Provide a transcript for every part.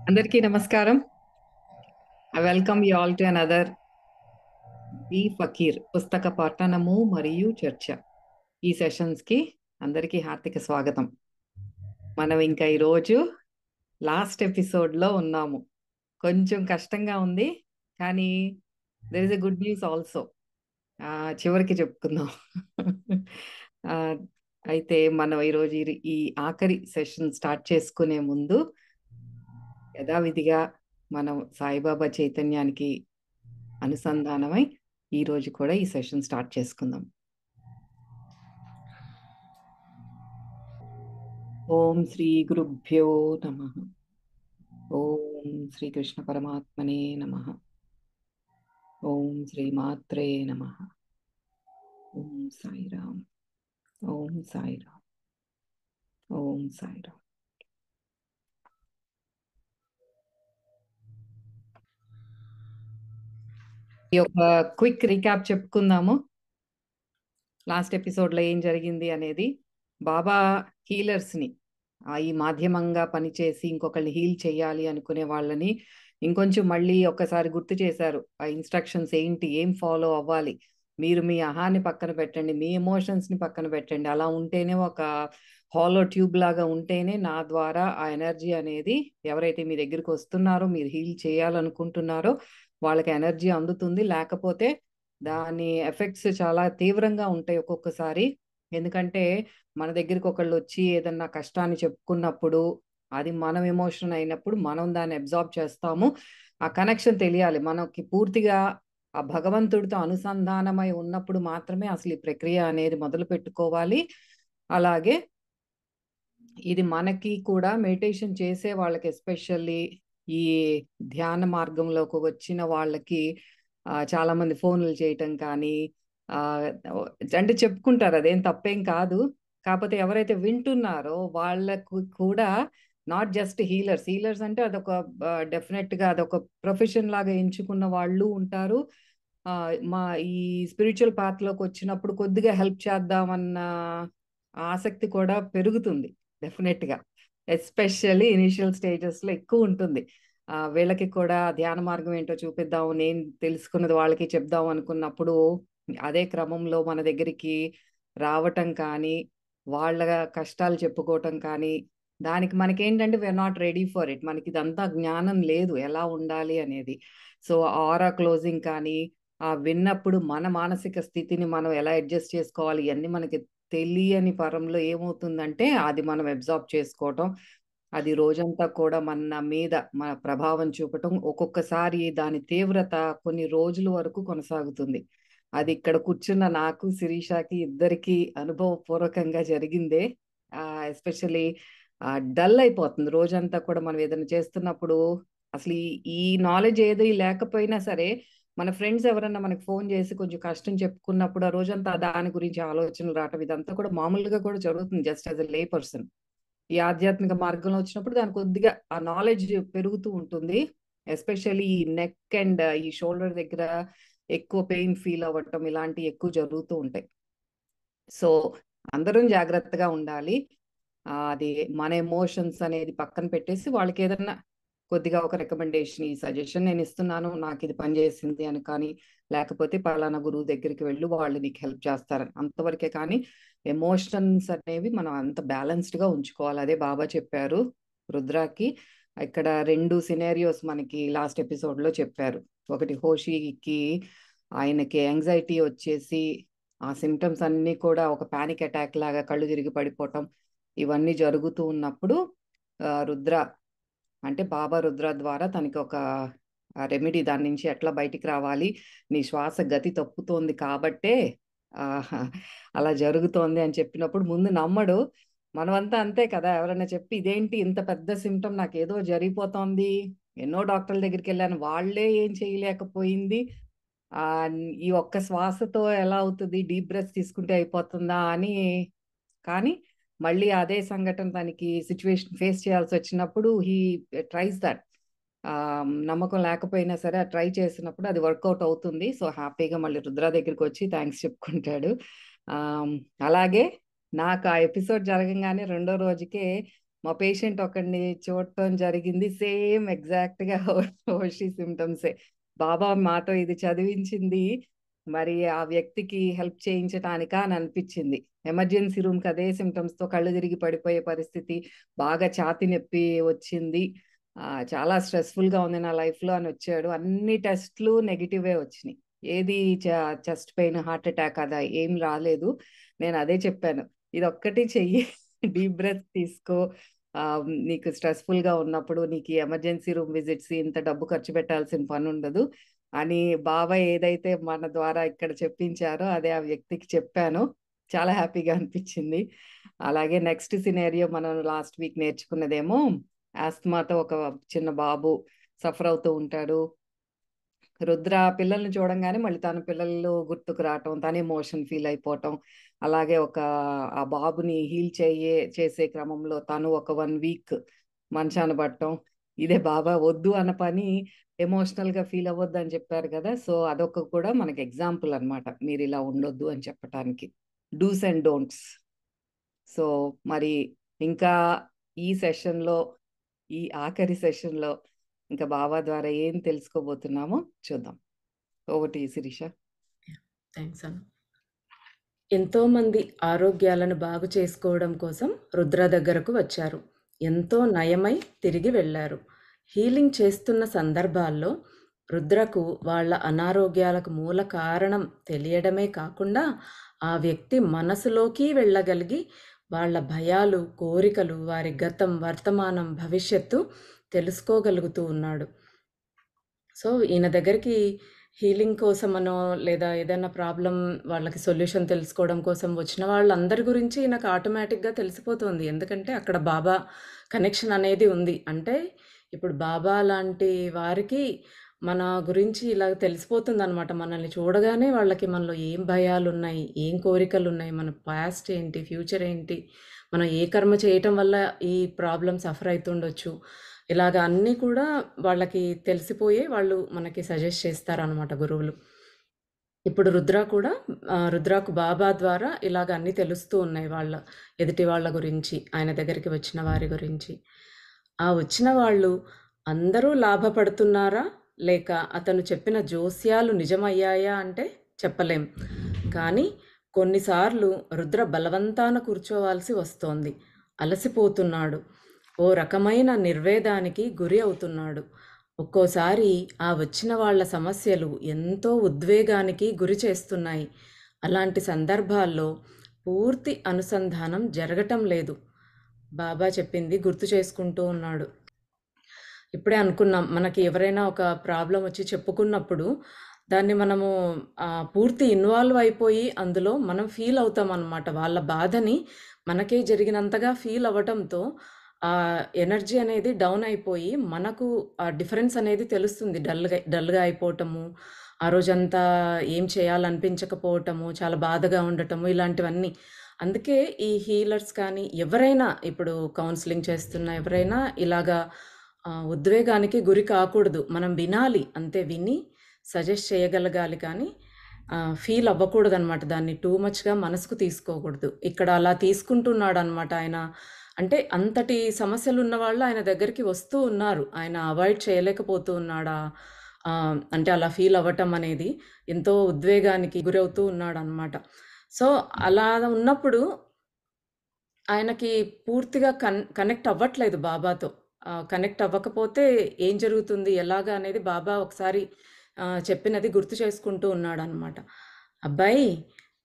అందరికీ నమస్కారం. I welcome you all to another B ఫకీర్ పుస్తక పఠనము మరియు చర్చ. ఈ సెషన్స్ కి అందరికీ హార్దిక స్వాగతం. మనం ఇంకా ఈరోజు లాస్ట్ ఎపిసోడ్ లో ఉన్నాము. కొంచెం కష్టంగా ఉంది, కానీ there is a good news also. చివరికి చెప్పుకుందాం. ఆ, అయితే మనం ఈరోజు ఈ ఆఖరి సెషన్ స్టార్ట్ చేసుకునే ముందు యథావిధిగా మనం సాయిబాబా చైతన్యానికి అనుసంధానమై ఈ రోజు కూడా ఈ సెషన్ స్టార్ట్ చేసుకుందాం. ఓం శ్రీ గురుభ్యో నమః. ఓం శ్రీ కృష్ణ పరమాత్మనే నమః. ఓం శ్రీ మాత్రే నమః. ఓం సాయిరామ్. ఓం సాయిరామ్. ఓం సాయిరామ్. ఈ యొక్క క్విక్ రీక్యాప్ చెప్పుకుందాము. లాస్ట్ ఎపిసోడ్లో ఏం జరిగింది అనేది. బాబా హీలర్స్ని, ఈ మాధ్యమంగా పనిచేసి ఇంకొకరిని హీల్ చేయాలి అనుకునే వాళ్ళని ఇంకొంచెం మళ్ళీ ఒకసారి గుర్తు చేశారు. ఆ ఇన్స్ట్రక్షన్స్ ఏంటి, ఏం ఫాలో అవ్వాలి. మీరు మీ అహాన్ని పక్కన పెట్టండి, మీ ఎమోషన్స్ని పక్కన పెట్టండి. అలా ఉంటేనే ఒక హాలో ట్యూబ్ లాగా ఉంటేనే నా ద్వారా ఆ ఎనర్జీ అనేది ఎవరైతే మీ దగ్గరికి వస్తున్నారో, మీరు హీల్ చేయాలనుకుంటున్నారో వాళ్ళకి ఎనర్జీ అందుతుంది. లేకపోతే దాని ఎఫెక్ట్స్ చాలా తీవ్రంగా ఉంటాయి ఒక్కొక్కసారి. ఎందుకంటే మన దగ్గరికి ఒకళ్ళు వచ్చి ఏదన్నా కష్టాన్ని చెప్పుకున్నప్పుడు అది మనం ఎమోషన్ అయినప్పుడు మనం దాన్ని అబ్జార్బ్ చేస్తాము. ఆ కనెక్షన్ తెలియాలి మనకి పూర్తిగా. ఆ భగవంతుడితో అనుసంధానమై ఉన్నప్పుడు మాత్రమే అసలు ఈ ప్రక్రియ అనేది మొదలు పెట్టుకోవాలి. అలాగే ఇది మనకి కూడా మెడిటేషన్ చేసే వాళ్ళకి, ఎస్పెషల్లీ ఈ ధ్యాన మార్గంలోకి వచ్చిన వాళ్ళకి చాలా మంది ఫోన్లు చేయటం కానీ అంటే చెప్పుకుంటారు, అదేం తప్పేం కాదు. కాకపోతే ఎవరైతే వింటున్నారో వాళ్ళకు కూడా నాట్ జస్ట్ హీలర్స్ అంటే అదొక డెఫినెట్ గా అదొక ప్రొఫెషన్ లాగా ఎంచుకున్న వాళ్ళు ఉంటారు. మా ఈ స్పిరిచువల్ పాత్ లోకి వచ్చినప్పుడు కొద్దిగా హెల్ప్ చేద్దామన్న ఆసక్తి కూడా పెరుగుతుంది డెఫినెట్ గా. ఎస్పెషల్లీ ఇనిషియల్ స్టేజెస్ లో ఎక్కువ ఉంటుంది. వీళ్ళకి కూడా ధ్యాన మార్గం ఏంటో చూపిద్దాం, నేను తెలుసుకున్నది వాళ్ళకి చెప్దాం అనుకున్నప్పుడు అదే క్రమంలో మన దగ్గరికి రావటం కానీ, వాళ్ళ కష్టాలు చెప్పుకోవటం కానీ, దానికి మనకేంటంటే we are not ready for it. మనకి ఇదంతా జ్ఞానం లేదు ఎలా ఉండాలి అనేది. సో ఆరా క్లోజింగ్ కానీ, విన్నప్పుడు మన మానసిక స్థితిని మనం ఎలా అడ్జస్ట్ చేసుకోవాలి, ఇవన్నీ మనకి తెలియని పరంలో ఏమవుతుందంటే అది మనం అబ్జార్బ్ చేసుకోవటం, అది రోజంతా కూడా మన మీద మన ప్రభావం చూపటం, ఒక్కొక్కసారి దాని తీవ్రత కొన్ని రోజుల వరకు కొనసాగుతుంది. అది ఇక్కడ కూర్చున్న నాకు శిరీషకి ఇద్దరికి అనుభవపూర్వకంగా జరిగిందే. ఎస్పెషల్లీ డల్ అయిపోతుంది రోజంతా కూడా. మనం ఏదైనా చేస్తున్నప్పుడు అసలు ఈ నాలెడ్జ్ ఏది లేకపోయినా సరే మన ఫ్రెండ్స్ ఎవరన్నా మనకి ఫోన్ చేసి కొంచెం కష్టం చెప్పుకున్నప్పుడు ఆ రోజంతా దాని గురించి ఆలోచనలు రావటం, ఇదంతా కూడా మామూలుగా కూడా జరుగుతుంది జస్ట్ యాజ్ ఎ లే పర్సన్. ఈ ఆధ్యాత్మిక మార్గంలో వచ్చినప్పుడు దాని కొద్దిగా ఆ నాలెడ్జ్ పెరుగుతూ ఉంటుంది. ఎస్పెషల్లీ ఈ నెక్ అండ్ ఈ షోల్డర్ దగ్గర ఎక్కువ పెయిన్ ఫీల్ అవ్వటం ఇలాంటివి ఎక్కువ జరుగుతూ ఉంటాయి. సో అందరం జాగ్రత్తగా ఉండాలి. అది మన ఎమోషన్స్ అనేది పక్కన పెట్టేసి వాళ్ళకి ఏదన్నా కొద్దిగా ఒక రికమెండేషన్, ఈ సజెషన్ నేను ఇస్తున్నాను, నాకు ఇది పనిచేసింది అని కానీ, లేకపోతే పలానా గురువు దగ్గరికి వెళ్ళు వాళ్ళు నీకు హెల్ప్ చేస్తారని, అంతవరకే. కానీ ఎమోషన్స్ అనేవి మనం అంత బ్యాలెన్స్డ్ గా ఉంచుకోవాలి. అదే బాబా చెప్పారు రుద్రాకి. ఇక్కడ రెండు సినారియోస్ మనకి లాస్ట్ ఎపిసోడ్ లో చెప్పారు. ఒకటి హోషికి, ఆయనకి యాంగ్జైటీ వచ్చేసి ఆ సిమ్టమ్స్ అన్ని కూడా ఒక పానిక్ అటాక్ లాగా కళ్ళు తిరిగి పడిపోవటం ఇవన్నీ జరుగుతూ ఉన్నప్పుడు రుద్ర అంటే బాబా రుద్ర ద్వారా తనకి ఒక రెమెడీ, దాని నుంచి ఎట్లా బయటికి రావాలి, నీ శ్వాస గతి తప్పుతోంది కాబట్టే అలా జరుగుతోంది అని చెప్పినప్పుడు ముందు నమ్మడు. మనమంతా అంతే కదా, ఎవరైనా చెప్పి ఇదేంటి ఇంత పెద్ద సిమ్టమ్, నాకు ఏదో జరిగిపోతోంది, ఎన్నో డాక్టర్ల దగ్గరికి వెళ్ళాను వాళ్ళే ఏం చేయలేకపోయింది, ఆ ఈ ఒక్క శ్వాసతో ఎలా అవుతుంది, డీప్ బ్రెత్ తీసుకుంటే అయిపోతుందా అని. కానీ మళ్ళీ అదే సంఘటన తనకి సిచ్యువేషన్ ఫేస్ చేయాల్సి వచ్చినప్పుడు హీ ట్రైస్ దట్. నమ్మకం లేకపోయినా సరే ట్రై చేసినప్పుడు అది వర్కౌట్ అవుతుంది. సో హ్యాపీగా మళ్ళీ రుద్ర దగ్గరికి వచ్చి థ్యాంక్స్ చెప్పుకుంటాడు. అలాగే నాకు ఆ ఎపిసోడ్ జరగంగానే రెండో రోజుకే మా పేషెంట్ ఒకడిని చూడటం జరిగింది. సేమ్ ఎగ్జాక్ట్‌గా హోషి సిమ్టమ్సే. బాబా మాతో ఇది చదివించింది మరి ఆ వ్యక్తికి హెల్ప్ చేయించటానికా అని అనిపించింది. ఎమర్జెన్సీ రూమ్‌కి అదే సిమ్టమ్స్‌తో కళ్ళు తిరిగి పడిపోయే పరిస్థితి, బాగా ఛాతీ నొప్పి వచ్చింది. చాలా స్ట్రెస్‌ఫుల్‌గా ఉంది నా లైఫ్‌లో అని వచ్చాడు. అన్ని టెస్ట్‌లు నెగెటివే వచ్చినాయి. ఏది చెస్ట్ పెయిన్, హార్ట్ అటాక్ అదా ఏం రాలేదు. నేను అదే చెప్పాను. ఇదొక్కటి చెయ్యి. డీప్ బ్రెత్ తీసుకో. నీకు స్ట్రెస్‌ఫుల్‌గా ఉన్నప్పుడు నీకు ఈ ఎమర్జెన్సీ రూమ్ విజిట్స్ ఇంత డబ్బు ఖర్చు పెట్టాల్సిన పనుండదు అని బాబా ఏదైతే మన ద్వారా ఇక్కడ చెప్పించారో అదే ఆ వ్యక్తికి చెప్పాను. చాలా హ్యాపీగా అనిపించింది. అలాగే నెక్స్ట్ సినారియో మనం లాస్ట్ వీక్ నేర్చుకున్నదేమో ఆస్తమాతో ఒక చిన్న బాబు సఫర్ అవుతూ ఉంటాడు. రుద్ర పిల్లల్ని చూడంగానే మళ్ళీ తన పిల్లలు గుర్తుకు రావటం, తను ఎమోషన్ ఫీల్ అయిపోవటం. అలాగే ఆ బాబుని హీల్ చేసే క్రమంలో తను ఒక 1 వీక్ మంచాన పడటం. ఇదే బాబా వద్దు అన్న పని ఎమోషనల్ గా ఫీల్ అవ్వద్దు అని చెప్పారు కదా! సో అదొక కూడా మనకి ఎగ్జాంపుల్ అన్నమాట. మీరు ఇలా ఉండొద్దు అని చెప్పటానికి. Dos and don'ts. సో మరి ఇంకా ఈ సెషన్‌లో, ఈ ఆఖరి సెషన్‌లో ఇంకా బాబా ద్వారా ఏం తెలుసుకోబోతున్నామో చూద్దాం. Over to you Sirisha. Thanks అన్న. ఎంతోమంది ఆరోగ్యాలను బాగు చేసుకోవడం కోసం రుద్ర దగ్గరకు వచ్చారు. ఎంతో నయమై తిరిగి వెళ్లారు. హీలింగ్ చేస్తున్న సందర్భాల్లో రుద్రకు వాళ్ళ అనారోగ్యాలకు మూల కారణం తెలియడమే కాకుండా ఆ వ్యక్తి మనసులోకి వెళ్ళగలిగి వాళ్ళ భయాలు, కోరికలు, వారి గతం, వర్తమానం, భవిష్యత్తు తెలుసుకోగలుగుతూ ఉన్నాడు. సో, ఈయన దగ్గరికి హీలింగ్ కోసమనో, లేదా ఏదైనా ప్రాబ్లమ్ వాళ్ళకి సొల్యూషన్ తెలుసుకోవడం కోసం వచ్చిన వాళ్ళందరి గురించి ఈయనకు ఆటోమేటిక్‌గా తెలిసిపోతుంది. ఎందుకంటే అక్కడ బాబా కనెక్షన్ అనేది ఉంది. అంటే ఇప్పుడు బాబా లాంటి వారికి మన గురించి ఇలాగ తెలిసిపోతుందనమాట. మనల్ని చూడగానే వాళ్ళకి మనలో ఏం భయాలున్నాయి, ఏం కోరికలున్నాయి, మన పాస్ట్ ఏంటి, ఫ్యూచర్ ఏంటి, మనం ఏ కర్మ చేయటం వల్ల ఈ ప్రాబ్లమ్ సఫర్ అయితుండొచ్చు. ఇలాగ అన్నీ కూడా వాళ్ళకి తెలిసిపోయి వాళ్ళు మనకి సజెస్ట్ చేస్తారనమాట గురువులు. ఇప్పుడు రుద్రాకు బాబా ద్వారా ఇలాగ అన్నీ తెలుస్తూ ఉన్నాయి ఎదుటి వాళ్ళ గురించి, ఆయన దగ్గరికి వచ్చిన వారి గురించి. ఆ వచ్చిన వాళ్ళు అందరూ లాభపడుతున్నారా? లేక అతను చెప్పిన జోస్యాలు నిజమయ్యాయా అంటే చెప్పలేం. కానీ కొన్నిసార్లు రుద్ర బలవంతాన కూర్చోవాల్సి వస్తోంది. అలసిపోతున్నాడు. ఓ రకమైన నిర్వేదానికి గురి అవుతున్నాడు. ఒక్కోసారి ఆ వచ్చిన వాళ్ళ సమస్యలు ఎంతో ఉద్వేగానికి గురి చేస్తున్నాయి. అలాంటి సందర్భాల్లో పూర్తి అనుసంధానం జరగటం లేదు. బాబా చెప్పింది గుర్తు చేసుకుంటూ ఉన్నాడు. ఇప్పుడే అనుకున్నాం, మనకి ఎవరైనా ఒక ప్రాబ్లం వచ్చి చెప్పుకున్నప్పుడు దాన్ని మనము పూర్తి ఇన్వాల్వ్ అయిపోయి అందులో మనం ఫీల్ అవుతామన్నమాట. వాళ్ళ బాధని మనకే జరిగినంతగా ఫీల్ అవ్వటంతో ఆ ఎనర్జీ అనేది డౌన్ అయిపోయి మనకు ఆ డిఫరెన్స్ అనేది తెలుస్తుంది. డల్‌గా అయిపోవటము, ఆ రోజంతా ఏం చేయాలనిపించకపోవటము, చాలా బాధగా ఉండటము ఇలాంటివన్నీ. అందుకే ఈ హీలర్స్ కానీ ఎవరైనా ఇప్పుడు కౌన్సిలింగ్ చేస్తున్న ఎవరైనా ఇలాగా ఉద్వేగానికి గురి కాకూడదు. మనం వినాలి అంతే. విని సజెస్ట్ చేయగలగాలి కానీ ఫీల్ అవ్వకూడదనమాట. దాన్ని టూ మచ్‌గా మనసుకు తీసుకోకూడదు. ఇక్కడ అలా తీసుకుంటున్నాడనమాట ఆయన. అంటే అంతటి సమస్యలున్న వాళ్ళు ఆయన దగ్గరికి వస్తూ ఉన్నారు. ఆయన అవాయిడ్ చేయలేకపోతూ ఉన్నాడా? అంటే అలా ఫీల్ అవ్వటం అనేది ఎంతో ఉద్వేగానికి గురవుతూ ఉన్నాడనమాట. సో, అలా ఉన్నప్పుడు ఆయనకి పూర్తిగా కనెక్ట్ అవ్వట్లేదు బాబాతో. కనెక్ట్ అవ్వకపోతే ఏం జరుగుతుంది? ఎలాగా అనేది బాబా ఒకసారి చెప్పినది గుర్తు చేసుకుంటూ ఉన్నాడనమాట. అబ్బాయి,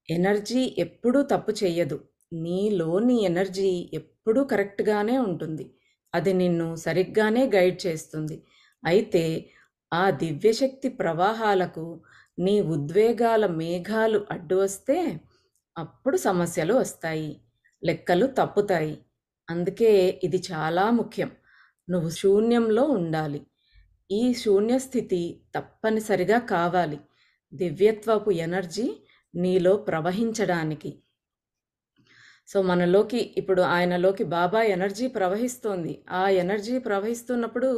ఎనర్జీ ఎప్పుడూ తప్పు చెయ్యదు. నీలోని ఎనర్జీ ఎప్పుడూ కరెక్ట్‌గానే ఉంటుంది. అది నిన్ను సరిగ్గానే గైడ్ చేస్తుంది. అయితే ఆ దివ్యశక్తి ప్రవాహాలకు నీ ఉద్వేగాల మేఘాలు అడ్డు వస్తే అప్పుడు సమస్యలు వస్తాయి. లెక్కలు తప్పుతాయి. అందుకే ఇది చాలా ముఖ్యం. నువ్వు శూన్యంలో ఉండాలి. ఈ శూన్య స్థితి తప్పనిసరిగా కావాలి. దివ్యత్వపు ఎనర్జీ నీలో ప్రవహించడానికి. సో, మనలోకి ఇప్పుడు ఆయనలోకి బాబా ఎనర్జీ ప్రవహిస్తోంది. ఆ ఎనర్జీ ప్రవహిస్తున్నప్పుడు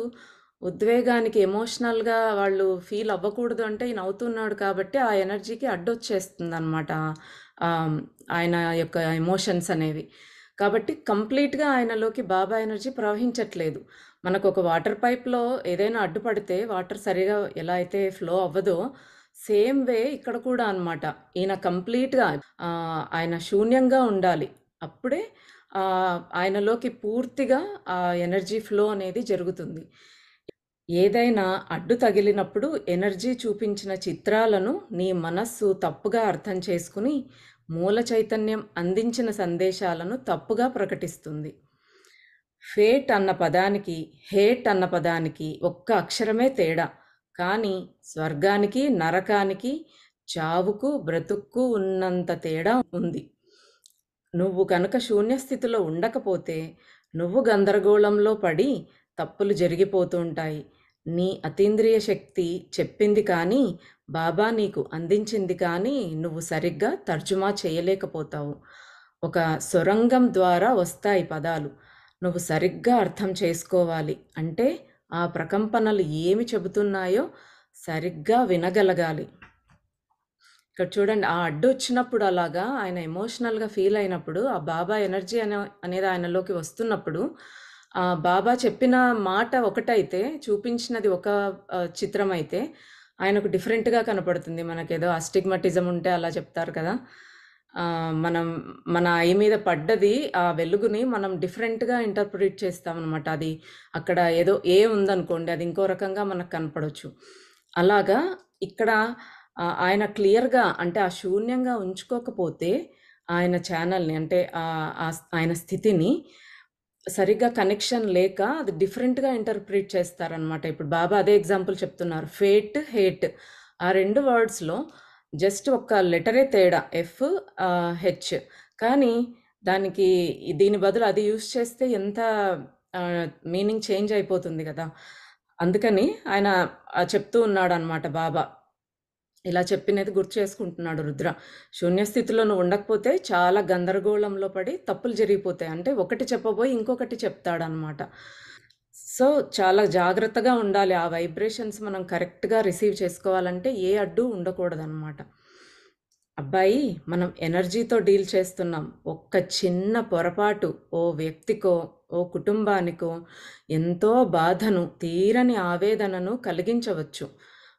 ఉద్వేగానికి ఎమోషనల్‌గా వాళ్ళు ఫీల్ అవ్వకూడదు అంటే ఈయన అవుతున్నాడు కాబట్టి ఆ ఎనర్జీకి అడ్డొచ్చేస్తుందనమాట. ఆయన యొక్క ఎమోషన్స్ అనేవి. కాబట్టి కంప్లీట్‌గా ఆయనలోకి బాబా ఎనర్జీ ప్రవహించట్లేదు. మనకొక వాటర్ పైప్‌లో ఏదైనా అడ్డుపడితే వాటర్ సరిగా ఎలా అయితే ఫ్లో అవ్వదో, సేమ్ వే ఇక్కడ కూడా అనమాట. ఈయన కంప్లీట్‌గా ఆయన శూన్యంగా ఉండాలి. అప్పుడే ఆయనలోకి పూర్తిగా ఆ ఎనర్జీ ఫ్లో అనేది జరుగుతుంది. ఏదైనా అడ్డు తగిలినప్పుడు ఎనర్జీ చూపించిన చిత్రాలను నీ మనస్సు తప్పుగా అర్థం చేసుకుని, మూల చైతన్యం అందించిన సందేశాలను తప్పుగా ప్రకటిస్తుంది. ఫేట్ అన్న పదానికి, హేట్ అన్న పదానికి ఒక్క అక్షరమే తేడా. కానీ స్వర్గానికి, నరకానికి, చావుకు, బ్రతుక్కు ఉన్నంత తేడా ఉంది. నువ్వు కనుక శూన్యస్థితిలో ఉండకపోతే, నువ్వు గందరగోళంలో పడి తప్పులు జరిగిపోతూ ఉంటాయి. నీ అతీంద్రియ శక్తి చెప్పింది కానీ, బాబా నీకు అందించింది కానీ, నువ్వు సరిగ్గా తర్జుమా చేయలేకపోతావు. ఒక సొరంగం ద్వారా వస్తాయి పదాలు. నువ్వు సరిగ్గా అర్థం చేసుకోవాలి. అంటే ఆ ప్రకంపనలు ఏమి చెబుతున్నాయో సరిగ్గా వినగలగాలి. ఇక్కడ చూడండి, ఆ అడ్డు వచ్చినప్పుడు అలాగా ఆయన ఎమోషనల్‌గా ఫీల్ అయినప్పుడు, ఆ బాబా ఎనర్జీ అనేది ఆయనలోకి వస్తున్నప్పుడు, బాబా చెప్పిన మాట ఒకటైతే, చూపించినది ఒక చిత్రం అయితే, ఆయనకు డిఫరెంట్‌గా కనపడుతుంది. మనకేదో అస్టిగ్మటిజం ఉంటే అలా చెప్తారు కదా! మన ఐ మీద పడ్డది, ఆ వెలుగుని మనం డిఫరెంట్‌గా ఇంటర్ప్రిట్ చేస్తామనమాట. అది అక్కడ ఏదో ఉందనుకోండి, అది ఇంకో రకంగా మనకు కనపడొచ్చు. అలాగా ఇక్కడ ఆయన క్లియర్‌గా, అంటే ఆ శూన్యంగా ఉంచుకోకపోతే ఆయన ఛానల్‌ని, అంటే ఆయన స్థితిని సరిగ్గా కనెక్షన్ లేక అది డిఫరెంట్‌గా ఇంటర్ప్రిట్ చేస్తారనమాట. ఇప్పుడు బాబా అదే ఎగ్జాంపుల్ చెప్తున్నారు. ఫేట్, హేట్ ఆ 2 వర్డ్స్‌లో జస్ట్ ఒక్క లెటరే తేడా, ఎఫ్, హెచ్. కానీ దానికి దీని బదులు అది యూజ్ చేస్తే ఎంత మీనింగ్ చేంజ్ అయిపోతుంది గదా! అందుకని ఆయన చెప్తూ ఉన్నాడనమాట బాబా. ఇలా చెప్పినది గుర్తు చేసుకుంటున్నాడు రుద్ర. శూన్యస్థితిలో నువ్వు ఉండకపోతే చాలా గందరగోళంలో పడి తప్పులు జరిగిపోతాయి. అంటే ఒకటి చెప్పబోయి ఇంకొకటి చెప్తాడనమాట. సో, చాలా జాగ్రత్తగా ఉండాలి. ఆ వైబ్రేషన్స్ మనం కరెక్ట్‌గా రిసీవ్ చేసుకోవాలంటే ఏ అడ్డు ఉండకూడదనమాట. అబ్బాయి, మనం ఎనర్జీతో డీల్ చేస్తున్నాం. ఒక్క చిన్న పొరపాటు ఓ వ్యక్తికో, ఓ కుటుంబానికో ఎంతో బాధను, తీరని ఆవేదనను కలిగించవచ్చు.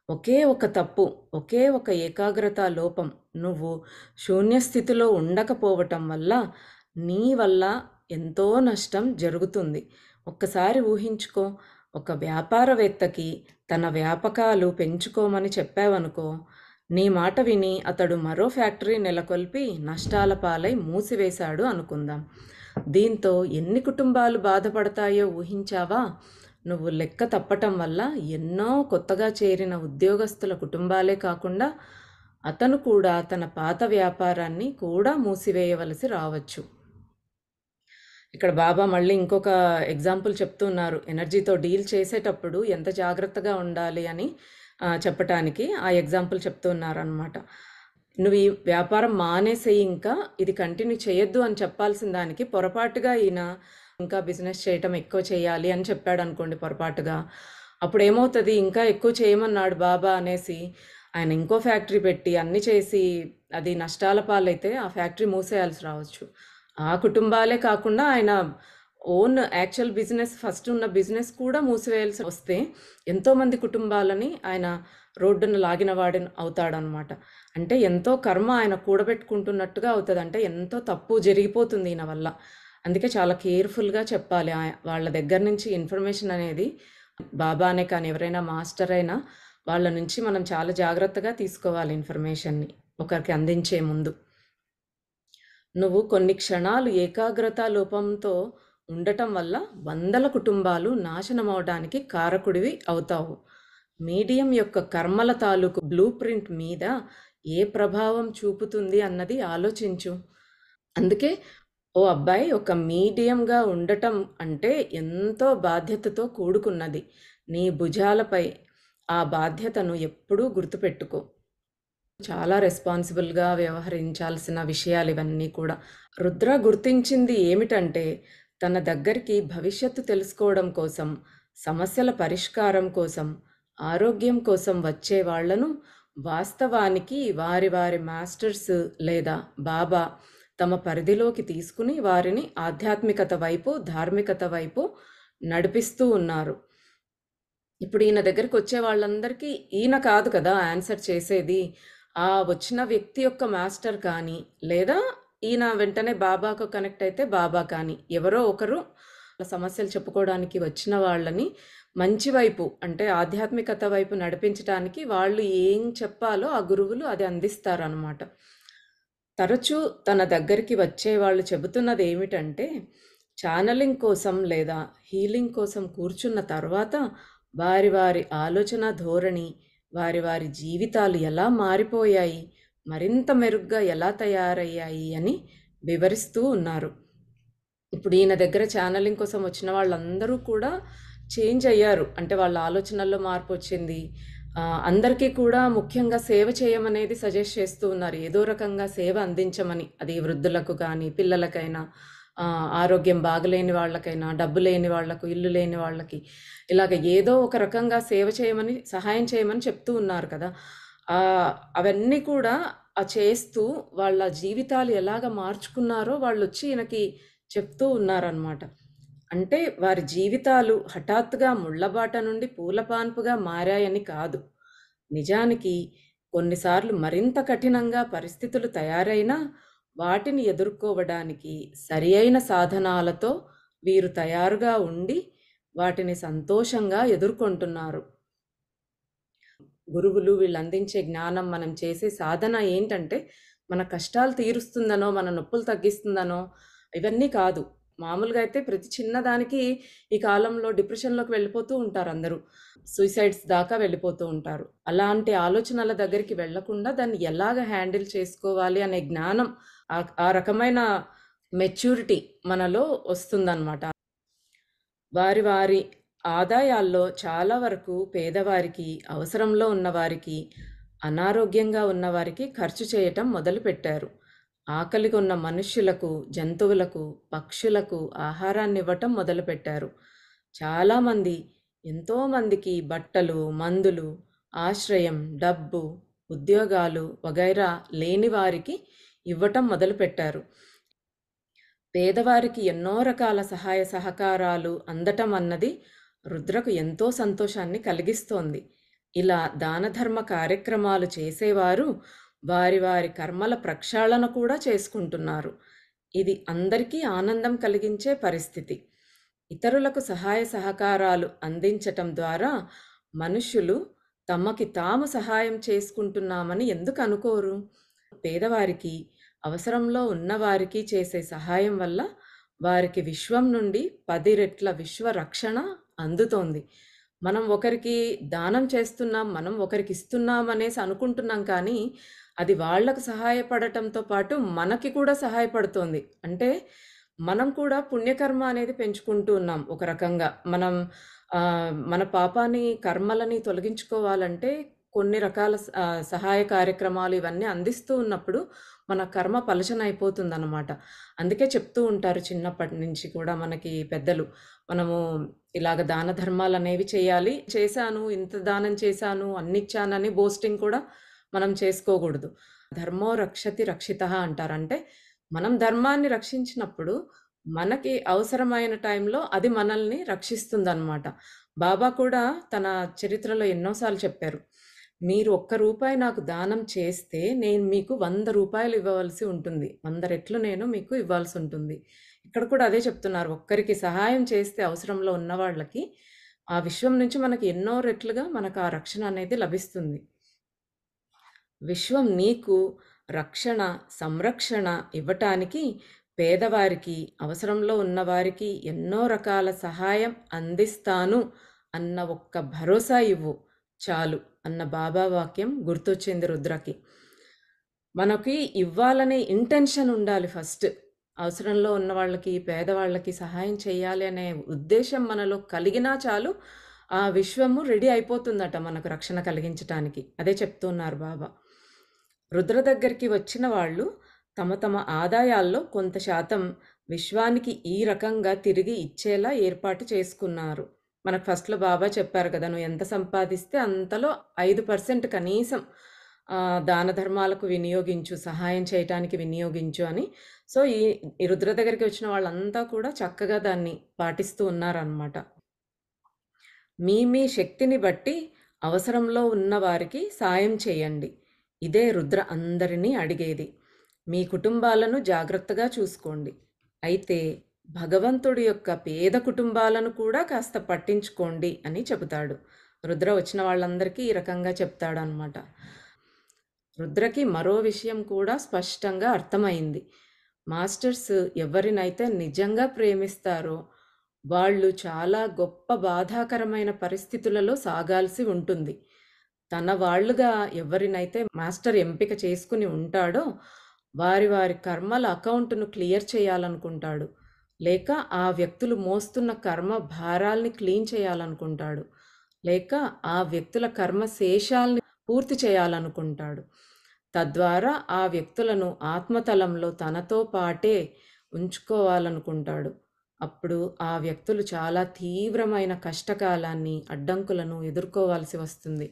ఒకే ఒక తప్పు, ఒకే ఒక ఏకాగ్రత లోపం, నువ్వు శూన్యస్థితిలో ఉండకపోవటం వల్ల, నీ వల్ల ఎంతో నష్టం జరుగుతుంది. ఒక్కసారి ఊహించుకో, ఒక వ్యాపారవేత్తకి తన వ్యాపకాలు పెంచుకోమని చెప్పావనుకో, నీ మాట విని అతడు మరో ఫ్యాక్టరీ నెలకొల్పి నష్టాల పాలై మూసివేశాడు అనుకుందాం. దీంతో ఎన్ని కుటుంబాలు బాధపడతాయో ఊహించావా? నువ్వు లెక్క తప్పటం వల్ల ఎన్నో కొత్తగా చేరిన ఉద్యోగస్తుల కుటుంబాలే కాకుండా అతను కూడా తన పాత వ్యాపారాన్ని కూడా మూసివేయవలసి రావచ్చు. ఇక్కడ బాబా మళ్ళీ ఇంకొక ఎగ్జాంపుల్ చెప్తున్నారు. ఎనర్జీతో డీల్ చేసేటప్పుడు ఎంత జాగ్రత్తగా ఉండాలి అని చెప్పటానికి ఆ ఎగ్జాంపుల్ చెప్తున్నారనమాట. నువ్వు ఈ వ్యాపారం మానేసేయి, ఇంకా ఇది కంటిన్యూ చేయొద్దు అని చెప్పాల్సిన దానికి పొరపాటుగా ఈయన ఇంకా బిజినెస్ చేయటం ఎక్కువ చేయాలి అని చెప్పాడనుకోండి పొరపాటుగా. అప్పుడేమవుతుంది, ఇంకా ఎక్కువ చేయమన్నాడు బాబా అనేసి ఆయన ఇంకో ఫ్యాక్టరీ పెట్టి అన్నీ చేసి అది నష్టాల పాలైతే ఆ ఫ్యాక్టరీ మూసేయాల్సి రావచ్చు. ఆ కుటుంబాలే కాకుండా ఆయన ఓన్ యాక్చువల్ బిజినెస్, ఫస్ట్ ఉన్న బిజినెస్ కూడా మూసివేయాల్సి వస్తే ఎంతోమంది కుటుంబాలని ఆయన రోడ్డును లాగిన వాడి అవుతాడనమాట. అంటే ఎంతో కర్మ ఆయన కూడబెట్టుకుంటున్నట్టుగా అవుతుంది. అంటే ఎంతో తప్పు జరిగిపోతుంది ఈయన వల్ల. అందుకే చాలా కేర్ఫుల్గా చెప్పాలి. వాళ్ళ దగ్గర నుంచి ఇన్ఫర్మేషన్ అనేది, బాబానే కానీ ఎవరైనా మాస్టర్ అయినా వాళ్ళ నుంచి మనం చాలా జాగ్రత్తగా తీసుకోవాలి ఇన్ఫర్మేషన్ని ఒకరికి అందించే ముందు. నువ్వు కొన్ని క్షణాలు ఏకాగ్రత లోపంతో ఉండటం వల్ల వందల కుటుంబాలు నాశనమవడానికి కారకుడివి అవుతావు. మీడియం యొక్క కర్మల తాలూకు బ్లూ ప్రింట్ మీద ఏ ప్రభావం చూపుతుంది అన్నది ఆలోచించు. అందుకే ఓ అబ్బాయి, ఒక మీడియంగా ఉండటం అంటే ఎంతో బాధ్యతతో కూడుకున్నది. నీ భుజాలపై ఆ బాధ్యతను ఎప్పుడూ గుర్తుపెట్టుకో. చాలా రెస్పాన్సిబుల్గా వ్యవహరించాల్సిన విషయాలు ఇవన్నీ కూడా. రుద్ర గుర్తించింది ఏమిటంటే, తన దగ్గరికి భవిష్యత్తు తెలుసుకోవడం కోసం, సమస్యల పరిష్కారం కోసం, ఆరోగ్యం కోసం వచ్చే వాళ్లను వాస్తవానికి వారి వారి మాస్టర్స్ లేదా బాబా తమ పరిధిలోకి తీసుకుని వారిని ఆధ్యాత్మికత వైపు, ధార్మికత వైపు నడిపిస్తూ ఉన్నారు. ఇప్పుడు ఈయన దగ్గరికి వచ్చే వాళ్ళందరికీ ఈయన కాదు కదా ఆన్సర్ చేసేది. ఆ వచ్చిన వ్యక్తి యొక్క మాస్టర్ కానీ, లేదా ఈయన వెంటనే బాబాకు కనెక్ట్ అయితే బాబా కానీ, ఎవరో ఒకరు వాళ్ళ సమస్యలు చెప్పుకోవడానికి వచ్చిన వాళ్ళని మంచి వైపు, అంటే ఆధ్యాత్మికత వైపు నడిపించడానికి వాళ్ళు ఏం చెప్పాలో ఆ గురువులు అది అందిస్తారనమాట. తరచూ తన దగ్గరికి వచ్చే వాళ్ళు చెబుతున్నది ఏమిటంటే, ఛానలింగ్ కోసం లేదా హీలింగ్ కోసం కూర్చున్న తర్వాత వారి వారి ఆలోచన ధోరణి, వారి వారి జీవితాలు ఎలా మారిపోయాయి, మరింత మెరుగ్గా ఎలా తయారయ్యాయి అని వివరిస్తూ ఉన్నారు. ఇప్పుడు ఈయన దగ్గర ఛానలింగ్ కోసం వచ్చిన వాళ్ళందరూ కూడా చేంజ్ అయ్యారు. అంటే వాళ్ళ ఆలోచనల్లో మార్పు వచ్చింది. అందరికీ కూడా ముఖ్యంగా సేవ చేయమనేది సజెస్ట్ చేస్తూ ఉన్నారు. ఏదో రకంగా సేవ అందించమని. అది వృద్ధులకు కానీ, పిల్లలకైనా, ఆరోగ్యం బాగలేని వాళ్ళకైనా, డబ్బు లేని వాళ్ళకు, ఇల్లు లేని వాళ్ళకి, ఇలాగ ఏదో ఒక రకంగా సేవ చేయమని, సహాయం చేయమని చెప్తూ ఉన్నారు కదా. అవన్నీ కూడా చేస్తూ వాళ్ళ జీవితాలు ఎలాగ మార్చుకున్నారో వాళ్ళు వచ్చి ఈయనకి చెప్తూ ఉన్నారనమాట. అంటే వారి జీవితాలు హఠాత్తుగా ముళ్ళబాట నుండి పూలపాన్పుగా మారాయని కాదు. నిజానికి కొన్నిసార్లు మరింత కఠినంగా పరిస్థితులు తయారైనా వాటిని ఎదుర్కోవడానికి సరి అయిన సాధనాలతో వీరు తయారుగా ఉండి వాటిని సంతోషంగా ఎదుర్కొంటున్నారు. గురువులు వీళ్ళు అందించే జ్ఞానం, మనం చేసే సాధన ఏంటంటే మన కష్టాలు తీరుస్తుందనో, మన నొప్పులు తగ్గిస్తుందనో ఇవన్నీ కాదు. మామూలుగా అయితే ప్రతి చిన్నదానికి ఈ కాలంలో డిప్రెషన్లోకి వెళ్ళిపోతూ ఉంటారు అందరూ. సూసైడ్స్ దాకా వెళ్ళిపోతూ ఉంటారు. అలాంటి ఆలోచనల దగ్గరికి వెళ్లకుండా దాన్ని ఎలాగ హ్యాండిల్ చేసుకోవాలి అనే జ్ఞానం, ఆ రకమైన మెచ్యూరిటీ మనలో వస్తుందన్నమాట. వారి వారి ఆదాయాల్లో చాలా వరకు పేదవారికి, అవసరంలో ఉన్నవారికి, అనారోగ్యంగా ఉన్నవారికి ఖర్చు చేయటం మొదలుపెట్టారు. ఆకలిగా ఉన్న మనుష్యులకు, జంతువులకు, పక్షులకు ఆహారాన్ని ఇవ్వటం మొదలుపెట్టారు. చాలామంది ఎంతోమందికి బట్టలు, మందులు, ఆశ్రయం, డబ్బు, ఉద్యోగాలు వగైరా లేని వారికి ఇవ్వటం మొదలుపెట్టారు. పేదవారికి ఎన్నో రకాల సహాయ సహకారాలు అందటం అన్నది రుద్రకు ఎంతో సంతోషాన్ని కలిగిస్తోంది. ఇలా దానధర్మ కార్యక్రమాలు చేసేవారు వారి వారి కర్మల ప్రక్షాళన కూడా చేసుకుంటున్నారు. ఇది అందరికీ ఆనందం కలిగించే పరిస్థితి. ఇతరులకు సహాయ సహకారాలు అందించటం ద్వారా మనుష్యులు తమకి తాము సహాయం చేసుకుంటున్నామని ఎందుకు అనుకోరు? పేదవారికి, అవసరంలో ఉన్నవారికి చేసే సహాయం వల్ల వారికి విశ్వం నుండి 10 రెట్ల విశ్వ రక్షణ అందుతోంది. మనం ఒకరికి దానం చేస్తున్నాం, మనం ఒకరికి ఇస్తున్నాం అనేసి అనుకుంటున్నాం, కానీ అది వాళ్లకు సహాయపడటంతో పాటు మనకి కూడా సహాయపడుతోంది. అంటే మనం కూడా పుణ్యకర్మ అనేది పెంచుకుంటూ ఉన్నాం. ఒక రకంగా మనం మన పాపాన్ని, కర్మలని తొలగించుకోవాలంటే కొన్ని రకాల సహాయ కార్యక్రమాలు ఇవన్నీ అందిస్తూ ఉన్నప్పుడు మన కర్మ పలచనైపోతుందన్నమాట. అందుకే చెప్తూ ఉంటారు చిన్నప్పటి నుంచి కూడా మనకి పెద్దలు, మనము ఇలాగ దాన ధర్మాలు అనేవి చేయాలి. చేశాను, ఇంత దానం చేశాను, అన్నిచ్చానని బోస్టింగ్ కూడా మనం చేసుకోకూడదు. ధర్మో రక్షతి రక్షితః అంటారు. అంటే మనం ధర్మాన్ని రక్షించినప్పుడు మనకి అవసరమైన టైంలో అది మనల్ని రక్షిస్తుందన్నమాట. బాబా కూడా తన చరిత్రలో ఎన్నోసార్లు చెప్పారు, మీరు ₹1 నాకు దానం చేస్తే నేను మీకు ₹100 ఇవ్వవలసి ఉంటుంది. 100 రెట్లు నేను మీకు ఇవ్వాల్సి ఉంటుంది. ఇక్కడ కూడా అదే చెప్తున్నారు. ఒక్కరికి సహాయం చేస్తే అవసరంలో ఉన్న వాళ్ళకి ఆ విశ్వం నుంచి మనకి ఎన్నో రెట్లుగా మనకు ఆ రక్షణ అనేది లభిస్తుంది. విశ్వం నీకు రక్షణ, సంరక్షణ ఇవ్వటానికి పేదవారికి, అవసరంలో ఉన్నవారికి ఎన్నో రకాల సహాయం అందిస్తాను అన్న ఒక్క భరోసా ఇవ్వు చాలు అన్న బాబా వాక్యం గుర్తొచ్చింది రుద్రకి. మనకి ఇవ్వాలనే ఇంటెన్షన్ ఉండాలి ఫస్ట్. అవసరంలో ఉన్న వాళ్ళకి, పేదవాళ్ళకి సహాయం చేయాలి అనే ఉద్దేశం మనలో కలిగినా చాలు, ఆ విశ్వము రెడీ అయిపోతుందట మనకు రక్షణ కలిగించటానికి. అదే చెప్తున్నారు బాబా. రుద్ర దగ్గరికి వచ్చిన వాళ్ళు తమ తమ ఆదాయాల్లో కొంత శాతం విశ్వానికి ఈ రకంగా తిరిగి ఇచ్చేలా ఏర్పాటు చేసుకున్నారు. మనకు ఫస్ట్లో బాబా చెప్పారు కదా, నువ్వు ఎంత సంపాదిస్తే అంతలో 5% కనీసం దాన ధర్మాలకు వినియోగించు, సహాయం చేయటానికి వినియోగించు అని. సో, ఈ రుద్ర దగ్గరికి వచ్చిన వాళ్ళంతా కూడా చక్కగా దాన్ని పాటిస్తూ ఉన్నారనమాట. మీ శక్తిని బట్టి అవసరంలో ఉన్న వారికి సాయం చేయండి. ఇదే రుద్ర అందరినీ అడిగేది. మీ కుటుంబాలను జాగ్రత్తగా చూసుకోండి. అయితే భగవంతుడి యొక్క పేద కుటుంబాలను కూడా కాస్త పట్టించుకోండి అని చెబుతాడు. రుద్ర వచ్చిన వాళ్ళందరికీ ఈ రకంగా చెప్తాడనమాట. రుద్రకి మరో విషయం కూడా స్పష్టంగా అర్థమైంది. మాస్టర్స్ ఎవరినైతే నిజంగా ప్రేమిస్తారో వాళ్ళు చాలా గొప్ప బాధాకరమైన పరిస్థితులలో సాగాల్సి ఉంటుంది. తన వాళ్ళుగా ఎవరినైతే మాస్టర్ ఎంపిక చేసుకుని ఉంటాడో వారి వారి కర్మల అకౌంట్‌ను క్లియర్ చేయాలనుకుంటాడు. లేక ఆ వ్యక్తులు మోస్తున్న కర్మ భారాల్ని క్లీన్ చేయాలనుకుంటాడు. లేక ఆ వ్యక్తుల కర్మ శేషాల్ని పూర్తి చేయాలనుకుంటాడు. తద్వారా ఆ వ్యక్తులను ఆత్మతలంలో తనతో పాటే ఉంచుకోవాలనుకుంటాడు. అప్పుడు ఆ వ్యక్తులు చాలా తీవ్రమైన కష్టకాలాన్ని, అడ్డంకులను ఎదుర్కోవాల్సి వస్తుంది.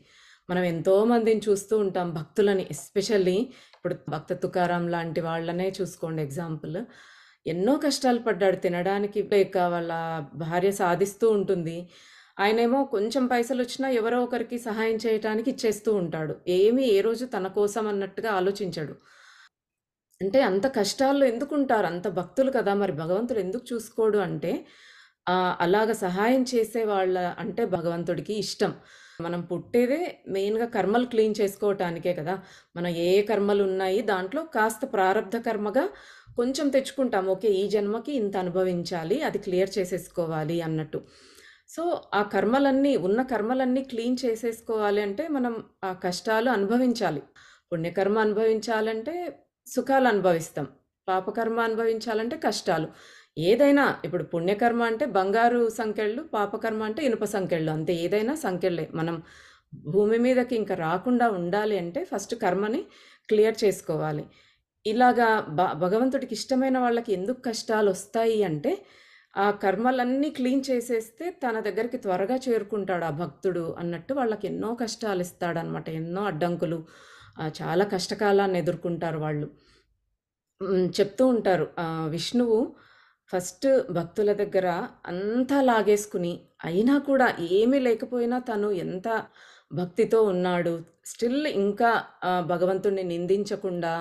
మనం ఎంతో మందిని చూస్తూ ఉంటాం భక్తులని. ఎస్పెషల్లీ ఇప్పుడు భక్త తుకారాం లాంటి వాళ్ళనే చూసుకోండి ఎగ్జాంపుల్. ఎన్నో కష్టాలు పడ్డాడు. తినడానికి లేక వాళ్ళ భార్య సాధిస్తూ ఉంటుంది. ఆయనేమో కొంచెం పైసలొచ్చినా ఎవరో ఒకరికి సహాయం చేయటానికి ఇచ్చేస్తూ ఉంటాడు. ఏ రోజు తన కోసం అన్నట్టుగా ఆలోచించడు. అంటే అంత కష్టాల్లో ఎందుకుంటారు? అంత భక్తులు కదా! మరి భగవంతుడు ఎందుకు చూసుకోడు అంటే, అలాగ సహాయం చేసే వాళ్ళ అంటే భగవంతుడికి ఇష్టం. మనం పుట్టేదే మెయిన్‌గా కర్మలు క్లీన్ చేసుకోవటానికే కదా! మన ఏ కర్మలున్నాయి దాంట్లో కాస్త ప్రారబ్ధ కర్మగా కొంచెం తెచ్చుకుంటాం. ఓకే. ఈ జన్మకి ఇంత అనుభవించాలి. అది క్లియర్ చేసేసుకోవాలి అన్నట్టు. సో, ఆ కర్మలన్నీ క్లీన్ చేసేసుకోవాలి అంటే మనం ఆ కష్టాలు అనుభవించాలి. పుణ్యకర్మ అనుభవించాలంటే సుఖాలు అనుభవిస్తాం. పాపకర్మ అనుభవించాలంటే కష్టాలు. ఏదైనా ఇప్పుడు పుణ్యకర్మ అంటే బంగారు సంకెళ్ళు, పాపకర్మ అంటే ఇనుప సంకెళ్ళు. అంతే ఏదైనా సంకెళ్ళే. మనం భూమి మీదకి ఇంక రాకుండా ఉండాలి అంటే ఫస్ట్ కర్మని క్లియర్ చేసుకోవాలి. ఇలాగా భగవంతుడికి ఇష్టమైన వాళ్ళకి ఎందుకు కష్టాలొస్తాయి అంటే, ఆ కర్మలన్నీ క్లీన్ చేసేస్తే తన దగ్గరికి త్వరగా చేరుకుంటాడు ఆ భక్తుడు అన్నట్టు వాళ్ళకి ఎన్నో కష్టాలిస్తాడనమాట. ఎన్నో అడ్డంకులు, చాలా కష్టకాలాన్ని ఎదుర్కొంటారు వాళ్ళు. చెప్తూ ఉంటారు. విష్ణువు ఫస్ట్ భక్తుల దగ్గర అంతా లాగేసుకుని, అయినా కూడా ఏమీ లేకపోయినా తను ఎంత భక్తితో ఉన్నాడు. స్టిల్ ఇంకా భగవంతుడిని నిందించకుండా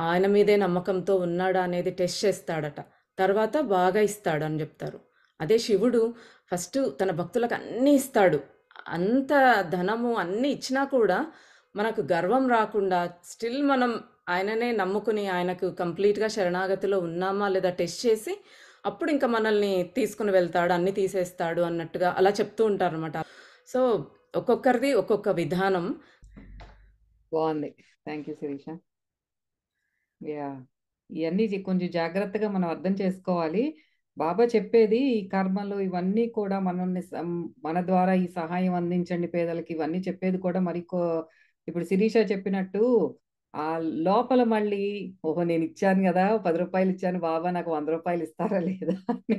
ఆయన మీదే నమ్మకంతో ఉన్నాడా అనేది టెస్ట్ చేస్తాడట. తర్వాత బాగా ఇస్తాడని జెప్తారు. అదే శివుడు ఫస్ట్ తన భక్తులకు అన్నీ ఇస్తాడు. అంత ధనము అన్నీ ఇచ్చినా కూడా మనకు గర్వం రాకుండా స్టిల్ మనం ఆయననే నమ్ముకుని ఆయనకు కంప్లీట్‌గా శరణాగతిలో ఉన్నామా లేదా టెస్ట్ చేసి అప్పుడు ఇంక మనల్ని తీసుకొని వెళ్తాడు. అన్నీ తీసేస్తాడు అన్నట్టుగా అలా చెప్తూ ఉంటారనమాట. సో, ఒక్కొక్కరిది ఒక్కొక్క విధానం. బావుంది. Thank you Sirisha. యాహ్! ఇయన్నీ కొంచెం జాగ్రత్తగా మనం అర్థం చేసుకోవాలి. బాబా చెప్పేది ఈ కర్మలు ఇవన్నీ కూడా మనల్ని మన ద్వారా ఈ సహాయం అందించండి పేదలకి ఇవన్నీ చెప్పేది కూడా ఇప్పుడు శిరీష చెప్పినట్టు లోపల మళ్ళీ ఓహో! నేనిచ్చాను గదా! రూ. 10 ఇచ్చాను బాబా నాకు రూ. 100 ఇస్తారా లేదా అని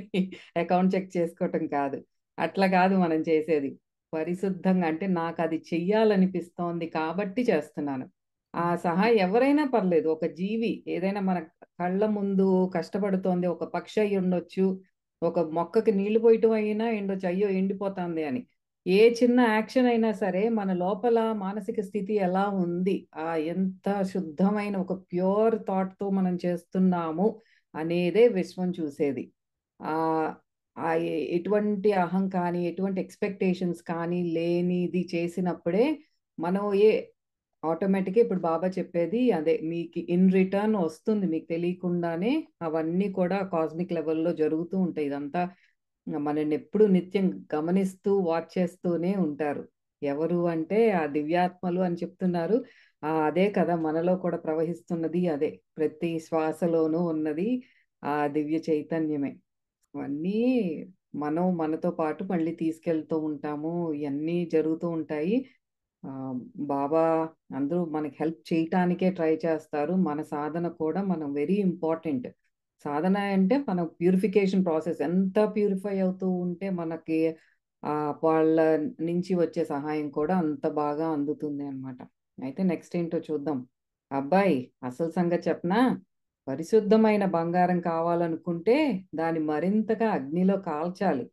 అకౌంట్ చెక్ చేసుకోవటం కాదు. అట్లా కాదు మనం చేసేది. పరిశుద్ధంగా అంటే నాకది చెయ్యాలనిపిస్తోంది కాబట్టి చేస్తున్నాను. ఆ సహాయం ఎవరైనా పర్లేదు. ఒక జీవి ఏదైనా మన కళ్ళ ముందు కష్టపడుతోంది. ఒక పక్షి అయ్యుండొచ్చు. ఒక మొక్కకి నీళ్లు పోయటం అయినా అయ్యుండొచ్చు. అయ్యో! ఎండిపోతాంది అని. ఏ చిన్న యాక్షన్ అయినా సరే మన లోపల మానసిక స్థితి ఎలా ఉంది? ఎంత శుద్ధమైన ఒక ప్యూర్ థాట్‌తో మనం చేస్తున్నాము అనేదే విశ్వం చూసేది. ఆహ్, ఎటువంటి అహం కానీ, ఎటువంటి ఎక్స్‌పెక్టేషన్స్ కానీ లేనిది చేసినప్పుడే మనం ఆటోమేటిక్‌గా ఇప్పుడు బాబా చెప్పేది అదే. మీకు ఇన్ రిటర్న్ వస్తుంది. మీకు తెలియకుండానే అవన్నీ కూడా కాస్మిక్ లెవెల్‌లో జరుగుతూ ఉంటాయి. ఇదంతా మనల్నెప్పుడు నిత్యం గమనిస్తూ, వాచ్ చేస్తూనే ఉంటారు. ఎవరు అంటే ఆ దివ్యాత్మలు అని చెప్తున్నారు. అదే కదా! మనలో కూడా ప్రవహిస్తున్నది అదే. ప్రతి శ్వాసలోనూ ఉన్నది ఆ దివ్య చైతన్యమే. అవన్నీ మనం మనతో పాటు మళ్ళీ తీసుకెళ్తూ ఉంటాము. ఇయన్నీ జరుగుతూ ఉంటాయి. ఆహ్, బాబా అందరూ మనకి హెల్ప్ చేయటానికే ట్రై చేస్తారు. మన సాధన కూడా మనం వెరీ ఇంపార్టెంట్. సాధన అంటే మన ప్యూరిఫికేషన్ ప్రాసెస్ ఎంత ప్యూరిఫై అవుతూ ఉంటే మనకి వాళ్ళ నుంచి వచ్చే సహాయం కూడా అంత బాగా అందుతుంది అన్నమాట. అయితే నెక్స్ట్ ఏంటో చూద్దాం. అబ్బాయి, అసలు సంగతి చెప్పనా? పరిశుద్ధమైన బంగారం కావాలనుకుంటే దాన్ని మరింతగా అగ్నిలో కాల్చాలి.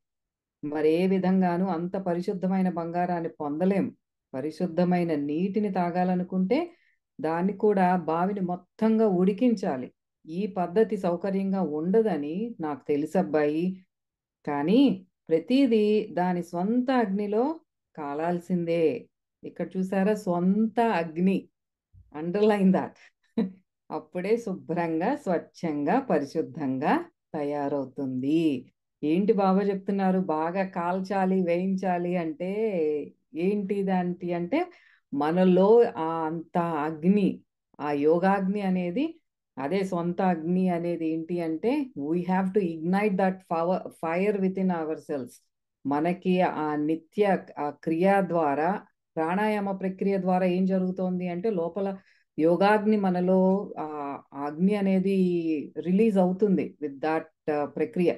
మరే విధంగానూ అంత పరిశుద్ధమైన బంగారాన్ని పొందలేం. పరిశుద్ధమైన నీటిని తాగాలనుకుంటే దాన్ని కూడా బావిని మొత్తంగా ఉడికించాలి. ఈ పద్ధతి సౌకర్యంగా ఉండదని నాకు తెలుసబ్బాయి. కానీ ప్రతిదీ దాని స్వంత అగ్నిలో కాలాల్సిందే. ఇక్కడ చూసారా, స్వంత అగ్ని. Underline that. అప్పుడే శుభ్రంగా, స్వచ్ఛంగా, పరిశుద్ధంగా తయారవుతుంది. ఏంటి బాబా చెప్తున్నారు? బాగా కాల్చాలి, వేయించాలి అంటే ఏంటి దాంటి అంటే మనలో అంత అగ్ని, ఆ యోగాగ్ని అనేది, అదే సొంత అగ్ని అనేది ఏంటి అంటే we have to ignite that fire with in our cells. మనకి ఆ నిత్య ఆ క్రియ ద్వారా, ప్రాణాయామ ప్రక్రియ ద్వారా ఏం జరుగుతోంది అంటే లోపల యోగాగ్ని మనలో ఆ అగ్ని అనేది రిలీజ్ అవుతుంది విత్ దాట్ ప్రక్రియ.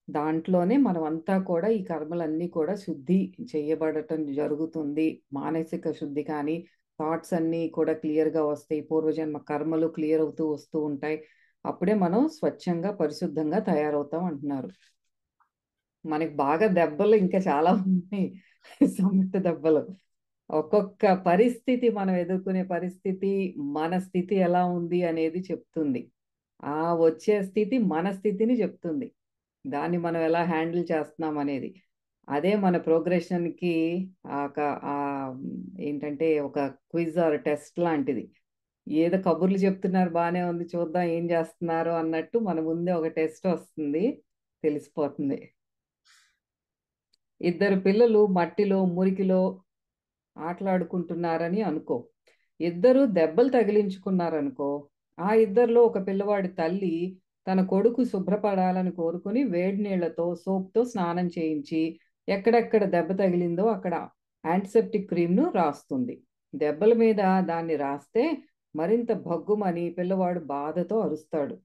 దాంట్లోనే మనం అంతా కూడా ఈ కర్మలన్నీ కూడా శుద్ధి చేయబడటం జరుగుతుంది. మానసిక శుద్ధి కానీ, థాట్స్ అన్నీ కూడా క్లియర్గా వస్తాయి. పూర్వజన్మ కర్మలు క్లియర్ అవుతూ వస్తూ ఉంటాయి. అప్పుడే మనం స్వచ్ఛంగా, పరిశుద్ధంగా తయారవుతాం అంటున్నారు. మనకి బాగా దెబ్బలు ఇంకా చాలా ఉన్నాయి. సొంత దెబ్బలు. ఒక్కొక్క పరిస్థితి, మనం ఎదుర్కొనే పరిస్థితి, మన స్థితి ఎలా ఉంది అనేది చెప్తుంది. ఆ వచ్చే స్థితి మన స్థితిని చెప్తుంది. దాన్ని మనం ఎలా హ్యాండిల్ చేస్తున్నాం అనేది. అదే మన ప్రోగ్రెషన్కి ఏంటంటే ఒక క్విజ్ ఆర్ టెస్ట్ లాంటిది. ఏదో కబుర్లు చెప్తున్నారు, బాగానే ఉంది, చూద్దాం ఏం చేస్తున్నారు అన్నట్టు మన ముందే ఒక టెస్ట్ వస్తుంది, తెలిసిపోతుంది. ఇద్దరు పిల్లలు మట్టిలో, మురికిలో ఆటలాడుకుంటున్నారని అనుకో. ఇద్దరు దెబ్బలు తగిలించుకున్నారనుకో. ఆ ఇద్దరిలో ఒక పిల్లవాడి తల్లి తన కొడుకు శుభ్రపడాలని కోరుకుని వేడి నీళ్లతో, సోప్తో స్నానం చేయించి ఎక్కడెక్కడ దెబ్బ తగిలిందో అక్కడ యాంటీసెప్టిక్ క్రీమ్ను రాస్తుంది. దెబ్బల మీద దాన్ని రాస్తే మరింత భగ్గుమని పిల్లవాడు బాధతో అరుస్తాడు.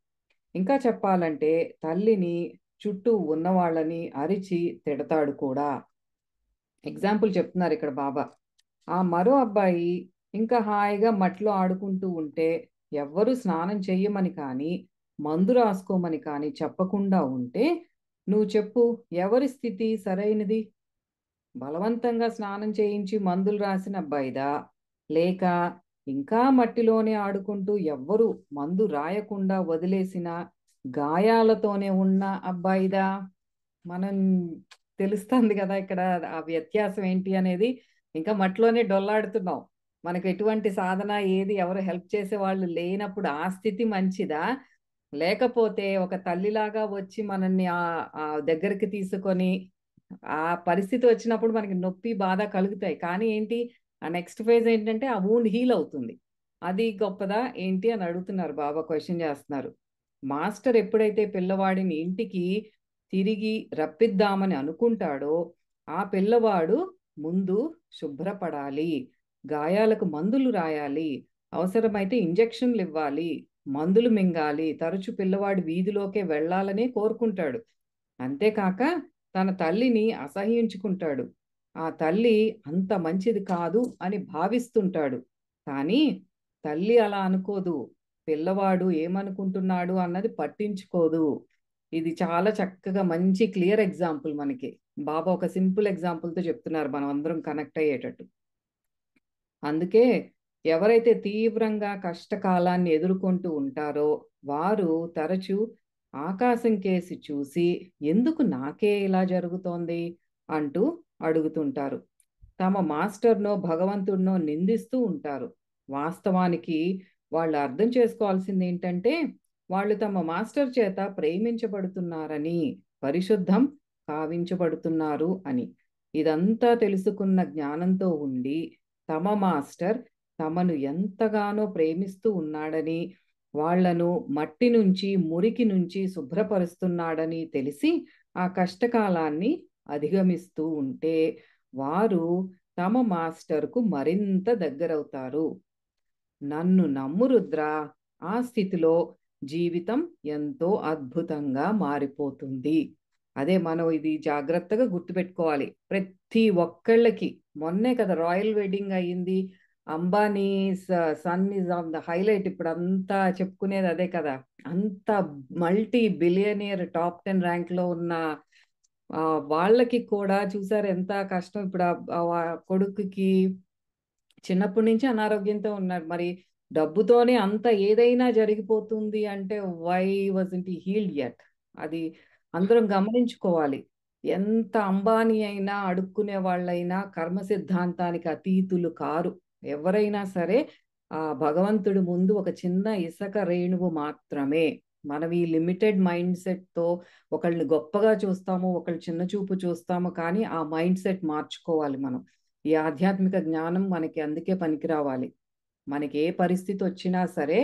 ఇంకా చెప్పాలంటే తల్లిని, చుట్టూ ఉన్నవాళ్ళని అరిచి తిడతాడు కూడా. ఎగ్జాంపుల్ చెప్తున్నారు ఇక్కడ బాబా. ఆ మరో అబ్బాయి ఇంకా హాయిగా మట్టిలో ఆడుకుంటూ ఉంటే ఎవ్వరూ స్నానం చెయ్యమని కానీ, మందు రాసుకోమని కానీ చెప్పకుండా ఉంటే నువ్వు చెప్పు, ఎవరి స్థితి సరైనది? బలవంతంగా స్నానం చేయించి మందులు రాసిన అబ్బాయిదా, లేక ఇంకా మట్టిలోనే ఆడుకుంటూ ఎవ్వరూ మందు రాయకుండా వదిలేసిన గాయాలతోనే ఉన్న అబ్బాయిదా? మనం తెలుస్తుంది కదా ఇక్కడ ఆ వ్యత్యాసం ఏంటి అనేది. ఇంకా మట్టిలోనే డొల్లాడుతున్నాం. మనకు ఎటువంటి సాధన, ఏది ఎవరు హెల్ప్ చేసే వాళ్ళు లేనప్పుడు ఆ స్థితి మంచిదా, లేకపోతే ఒక తల్లిలాగా వచ్చి మనల్ని ఆ దగ్గరికి తీసుకొని ఆ పరిస్థితి వచ్చినప్పుడు మనకి నొప్పి, బాధ కలుగుతాయి. కానీ ఏంటి, ఆ నెక్స్ట్ ఫేజ్ ఏంటంటే ఆ వూండ్ హీల్ అవుతుంది. అది గొప్పదా ఏంటి అని అడుగుతున్నారు బాబా, క్వశ్చన్ చేస్తున్నారు. మాస్టర్ ఎప్పుడైతే పిల్లవాడిని ఇంటికి తిరిగి రప్పిద్దామని అనుకుంటాడో ఆ పిల్లవాడు ముందు శుభ్రపడాలి, గాయాలకు మందులు రాయాలి, అవసరమైతే ఇంజెక్షన్లు ఇవ్వాలి, మందులు మింగాలి, తరచు పిల్లవాడు వీధిలోకే వెళ్ళాలనే కోరుకుంటాడు. అంతేకాక తన తల్లిని అసహ్యించుకుంటాడు. ఆ తల్లి అంత మంచిది కాదు అని భావిస్తుంటాడు. కానీ తల్లి అలా అనుకోదు. పిల్లవాడు ఏమనుకుంటున్నాడు అన్నది పట్టించుకోదు. ఇది చాలా చక్కగా మంచి క్లియర్ ఎగ్జాంపుల్ మనకి. బాబా ఒక సింపుల్ ఎగ్జాంపుల్తో చెప్తున్నారు, మనం అందరం కనెక్ట్ అయ్యేటట్టు. అందుకే ఎవరైతే తీవ్రంగా కష్టకాలాన్ని ఎదుర్కొంటూ ఉంటారో వారు తరచూ ఆకాశం కేసి చూసి ఎందుకు నాకే ఇలా జరుగుతోంది అంటూ అడుగుతుంటారు. తమ మాస్టర్నో, భగవంతుడినో నిందిస్తూ ఉంటారు. వాస్తవానికి వాళ్ళు అర్థం చేసుకోవాల్సింది ఏంటంటే వాళ్ళు తమ మాస్టర్ చేత ప్రేమించబడుతున్నారని, పరిశుద్ధం కావించబడుతున్నారు అని. ఇదంతా తెలుసుకున్న జ్ఞానంతో ఉండి తమ మాస్టర్ తమను ఎంతగానో ప్రేమిస్తూ ఉన్నాడని, వాళ్లను మట్టి నుంచి, మురికి నుంచి శుభ్రపరుస్తున్నాడని తెలిసి ఆ కష్టకాలాన్ని అధిగమిస్తూ ఉంటే వారు తమ మాస్టర్కు మరింత దగ్గరవుతారు. నన్ను నమ్ము రుద్ర, ఆ స్థితిలో జీవితం ఎంతో అద్భుతంగా మారిపోతుంది. అదే మనం ఇది జాగ్రత్తగా గుర్తుపెట్టుకోవాలి. ప్రతి ఒక్కళ్ళకి మొన్నే కదా రాయల్ వెడ్డింగ్ అయ్యింది. Ambani son is on the highlight. ఇప్పుడు అంతా చెప్పుకునేది అదే కదా. అంత మల్టీ బిలియనియర్ టాప్ 10 ర్యాంక్ లో ఉన్న వాళ్ళకి కూడా చూసారు ఎంత కష్టం. ఇప్పుడు కొడుకుకి చిన్నప్పటి నుంచి అనారోగ్యంతో ఉన్నారు. మరి డబ్బుతోనే అంత ఏదైనా జరిగిపోతుంది అంటే వై వాజంట్ హీల్డ్ యట్? అది అందరం గమనించుకోవాలి. ఎంత అంబానీ అయినా అడుక్కునే వాళ్ళైనా కర్మ సిద్ధాంతానికి అతీతులు కారు. ఎవరైనా సరే ఆ భగవంతుడి ముందు ఒక చిన్న ఇసుక రేణువు మాత్రమే. మనం ఈ లిమిటెడ్ మైండ్ సెట్ తో ఒకళ్ళని గొప్పగా చూస్తాము, ఒకళ్ళు చిన్న చూపు చూస్తాము. కానీ ఆ మైండ్ సెట్ మార్చుకోవాలి మనం. ఈ ఆధ్యాత్మిక జ్ఞానం మనకి అందుకే పనికి రావాలి. మనకి ఏ పరిస్థితి వచ్చినా సరే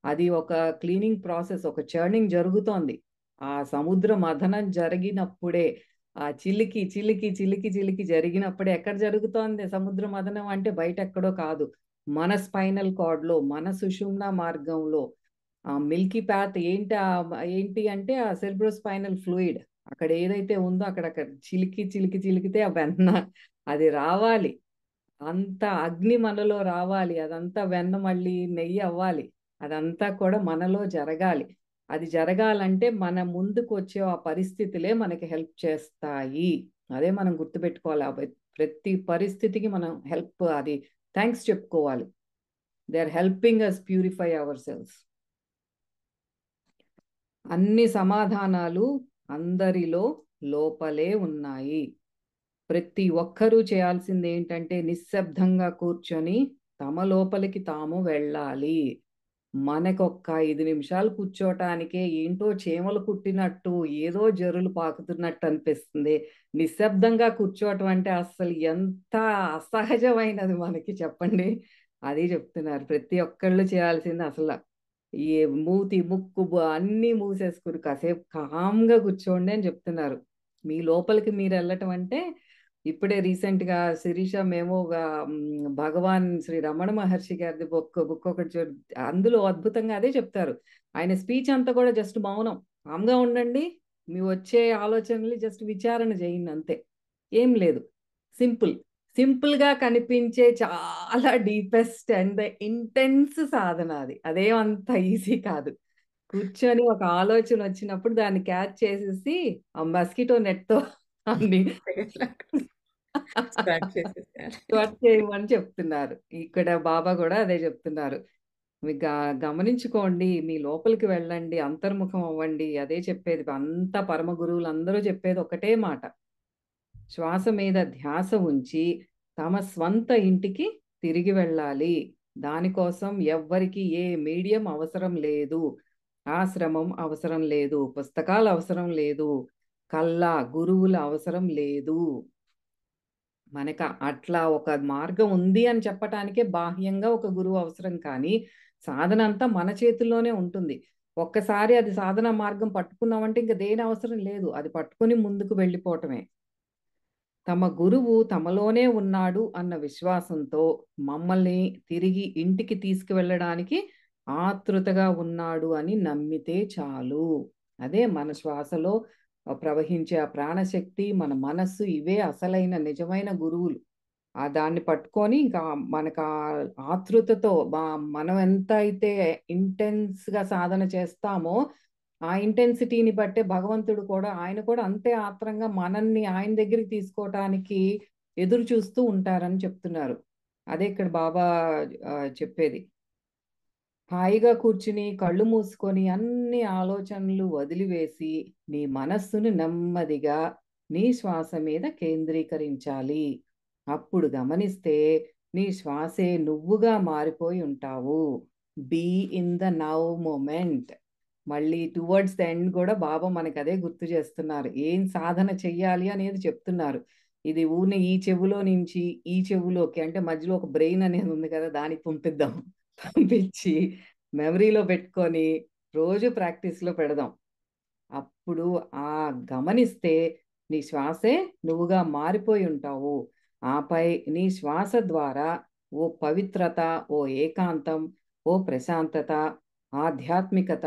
అది ఒక క్లీనింగ్ ప్రాసెస్, ఒక చర్నింగ్ జరుగుతోంది. ఆ సముద్ర మథనం జరిగినప్పుడే, ఆ చిలికి చిలికి చిలికి చిలికి జరిగినప్పుడే ఎక్కడ జరుగుతోంది సముద్ర మథనం అంటే బయట ఎక్కడో కాదు, మన స్పైనల్ కార్డ్ లో, మన సుషుమ్నా మార్గంలో. ఆ మిల్కీ పాత్ ఏంటి అంటే ఆ సెరిబ్రోస్పైనల్ ఫ్లూయిడ్. అక్కడ ఏదైతే ఉందో అక్కడ చిలికి చిలికి చిలికితే ఆ వెన్న అది రావాలి. అంత అగ్ని మనలో రావాలి. అదంతా వెన్న మళ్ళీ నెయ్యి అవ్వాలి. అదంతా కూడా మనలో జరగాలి. అది జరగాలంటే మన ముందుకు వచ్చే ఆ పరిస్థితులే మనకి హెల్ప్ చేస్తాయి. అదే మనం గుర్తుపెట్టుకోవాలి. ప్రతి పరిస్థితికి మనం హెల్ప్, అది థ్యాంక్స్ చెప్పుకోవాలి. They are helping us purify our cells. అన్ని సమాధానాలు అందరిలో లోపలే ఉన్నాయి. ప్రతి ఒక్కరూ చేయాల్సింది ఏంటంటే నిశ్శబ్దంగా కూర్చొని తమ లోపలికి తాము వెళ్ళాలి. మనకొక్క 5 నిమిషాలు కూర్చోటానికే ఏంటో చీమలు కుట్టినట్టు, ఏదో జరులు పాకుతున్నట్టు అనిపిస్తుంది. నిశ్శబ్దంగా కూర్చోవటం అంటే అసలు ఎంత అసహజమైనది మనకి చెప్పండి. అది చెప్తున్నారు. ప్రతి ఒక్కళ్ళు చేయాల్సింది అసలు ఈ మూతి ముక్కు అన్నీ మూసేసుకుని కాసేపు కామ్గా కూర్చోండి అని చెప్తున్నారు. మీ లోపలికి మీరు వెళ్ళటం అంటే ఇప్పుడే రీసెంట్ గా శిరీష మేము భగవాన్ శ్రీ రమణ మహర్షి గారిది బుక్ ఒకటి అందులో అద్భుతంగా అదే చెప్తారు. ఆయన స్పీచ్ అంతా కూడా జస్ట్ మౌనం, కామ్గా ఉండండి, మీ వచ్చే ఆలోచనలు జస్ట్ విచారణ చేయండి అంతే, ఏం లేదు. సింపుల్ సింపుల్ గా కనిపించే చాలా డీపెస్ట్ అండ్ ఇంటెన్స్ సాధన అది. అదేమంత ఈజీ కాదు. కూర్చొని ఒక ఆలోచన వచ్చినప్పుడు దాన్ని క్యాచ్ చేసేసి ఆ మస్కిటో నెట్ తో అన్ని స్టార్ట్ చేసేసారు. స్టార్ట్ చేయమని చెప్తున్నారు. ఇక్కడ బాబా కూడా అదే చెప్తున్నారు. మీకు గమనించుకోండి, మీ లోపలికి వెళ్ళండి, అంతర్ముఖం అవ్వండి. అదే చెప్పేది అంత పరమ గురువులు అందరూ చెప్పేది ఒకటే మాట. శ్వాస మీద ధ్యాస ఉంచి తమ స్వంత ఇంటికి తిరిగి వెళ్ళాలి. దానికోసం ఎవ్వరికి ఏ మీడియం అవసరం లేదు, ఆశ్రమం అవసరం లేదు, పుస్తకాలు అవసరం లేదు, కల్లా గురువుల అవసరం లేదు. మనకు అట్లా ఒక మార్గం ఉంది అని చెప్పటానికే బాహ్యంగా ఒక గురువు అవసరం. కానీ సాధన అంతా మన చేతుల్లోనే ఉంటుంది. ఒక్కసారి అది సాధన మార్గం పట్టుకున్నామంటే ఇంకా దేని అవసరం లేదు, అది పట్టుకుని ముందుకు వెళ్ళిపోవటమే. తమ గురువు తమలోనే ఉన్నాడు అన్న విశ్వాసంతో మమ్మల్ని తిరిగి ఇంటికి తీసుకువెళ్ళడానికి ఆతృతగా ఉన్నాడు అని నమ్మితే చాలు. అదే మన శ్వాసలో ప్రవహించే ఆ ప్రాణశక్తి, మన మనస్సు, ఇవే అసలైన నిజమైన గురువులు. దాన్ని పట్టుకొని ఇంకా మనకు ఆతృతతో మనం ఎంత అయితే ఇంటెన్స్ గా సాధన చేస్తామో ఆ ఇంటెన్సిటీని బట్టే భగవంతుడు కూడా, ఆయన కూడా అంతే ఆత్రంగా మనల్ని ఆయన దగ్గరికి తీసుకోవటానికి ఎదురు చూస్తూ ఉంటారని చెప్తున్నారు. అదే ఇక్కడ బాబా చెప్పేది. హాయిగా కూర్చుని కళ్ళు మూసుకొని అన్ని ఆలోచనలు వదిలివేసి నీ మనస్సును నెమ్మదిగా నీ శ్వాస మీద కేంద్రీకరించాలి. అప్పుడు గమనిస్తే నీ శ్వాసే నువ్వుగా మారిపోయి ఉంటావు. Be in the now moment. మళ్ళీ టువర్డ్స్ ద ఎండ్ కూడా బాబా మనకి అదే గుర్తు చేస్తున్నారు. ఏం సాధన చెయ్యాలి అనేది చెప్తున్నారు. ఇది ఊరిని ఈ చెవులో నుంచి ఈ చెవులోకి, అంటే మధ్యలో ఒక బ్రెయిన్ అనేది ఉంది కదా, దానికి పంపిద్దాం. పంపించి మెమరీలో పెట్టుకొని రోజు ప్రాక్టీస్లో పెడదాం. అప్పుడు గమనిస్తే నీ శ్వాసే నువ్వుగా మారిపోయి ఉంటావు. ఆపై నీ శ్వాస ద్వారా ఓ పవిత్రత, ఓ ఏకాంతం, ఓ ప్రశాంతత, ఆధ్యాత్మికత,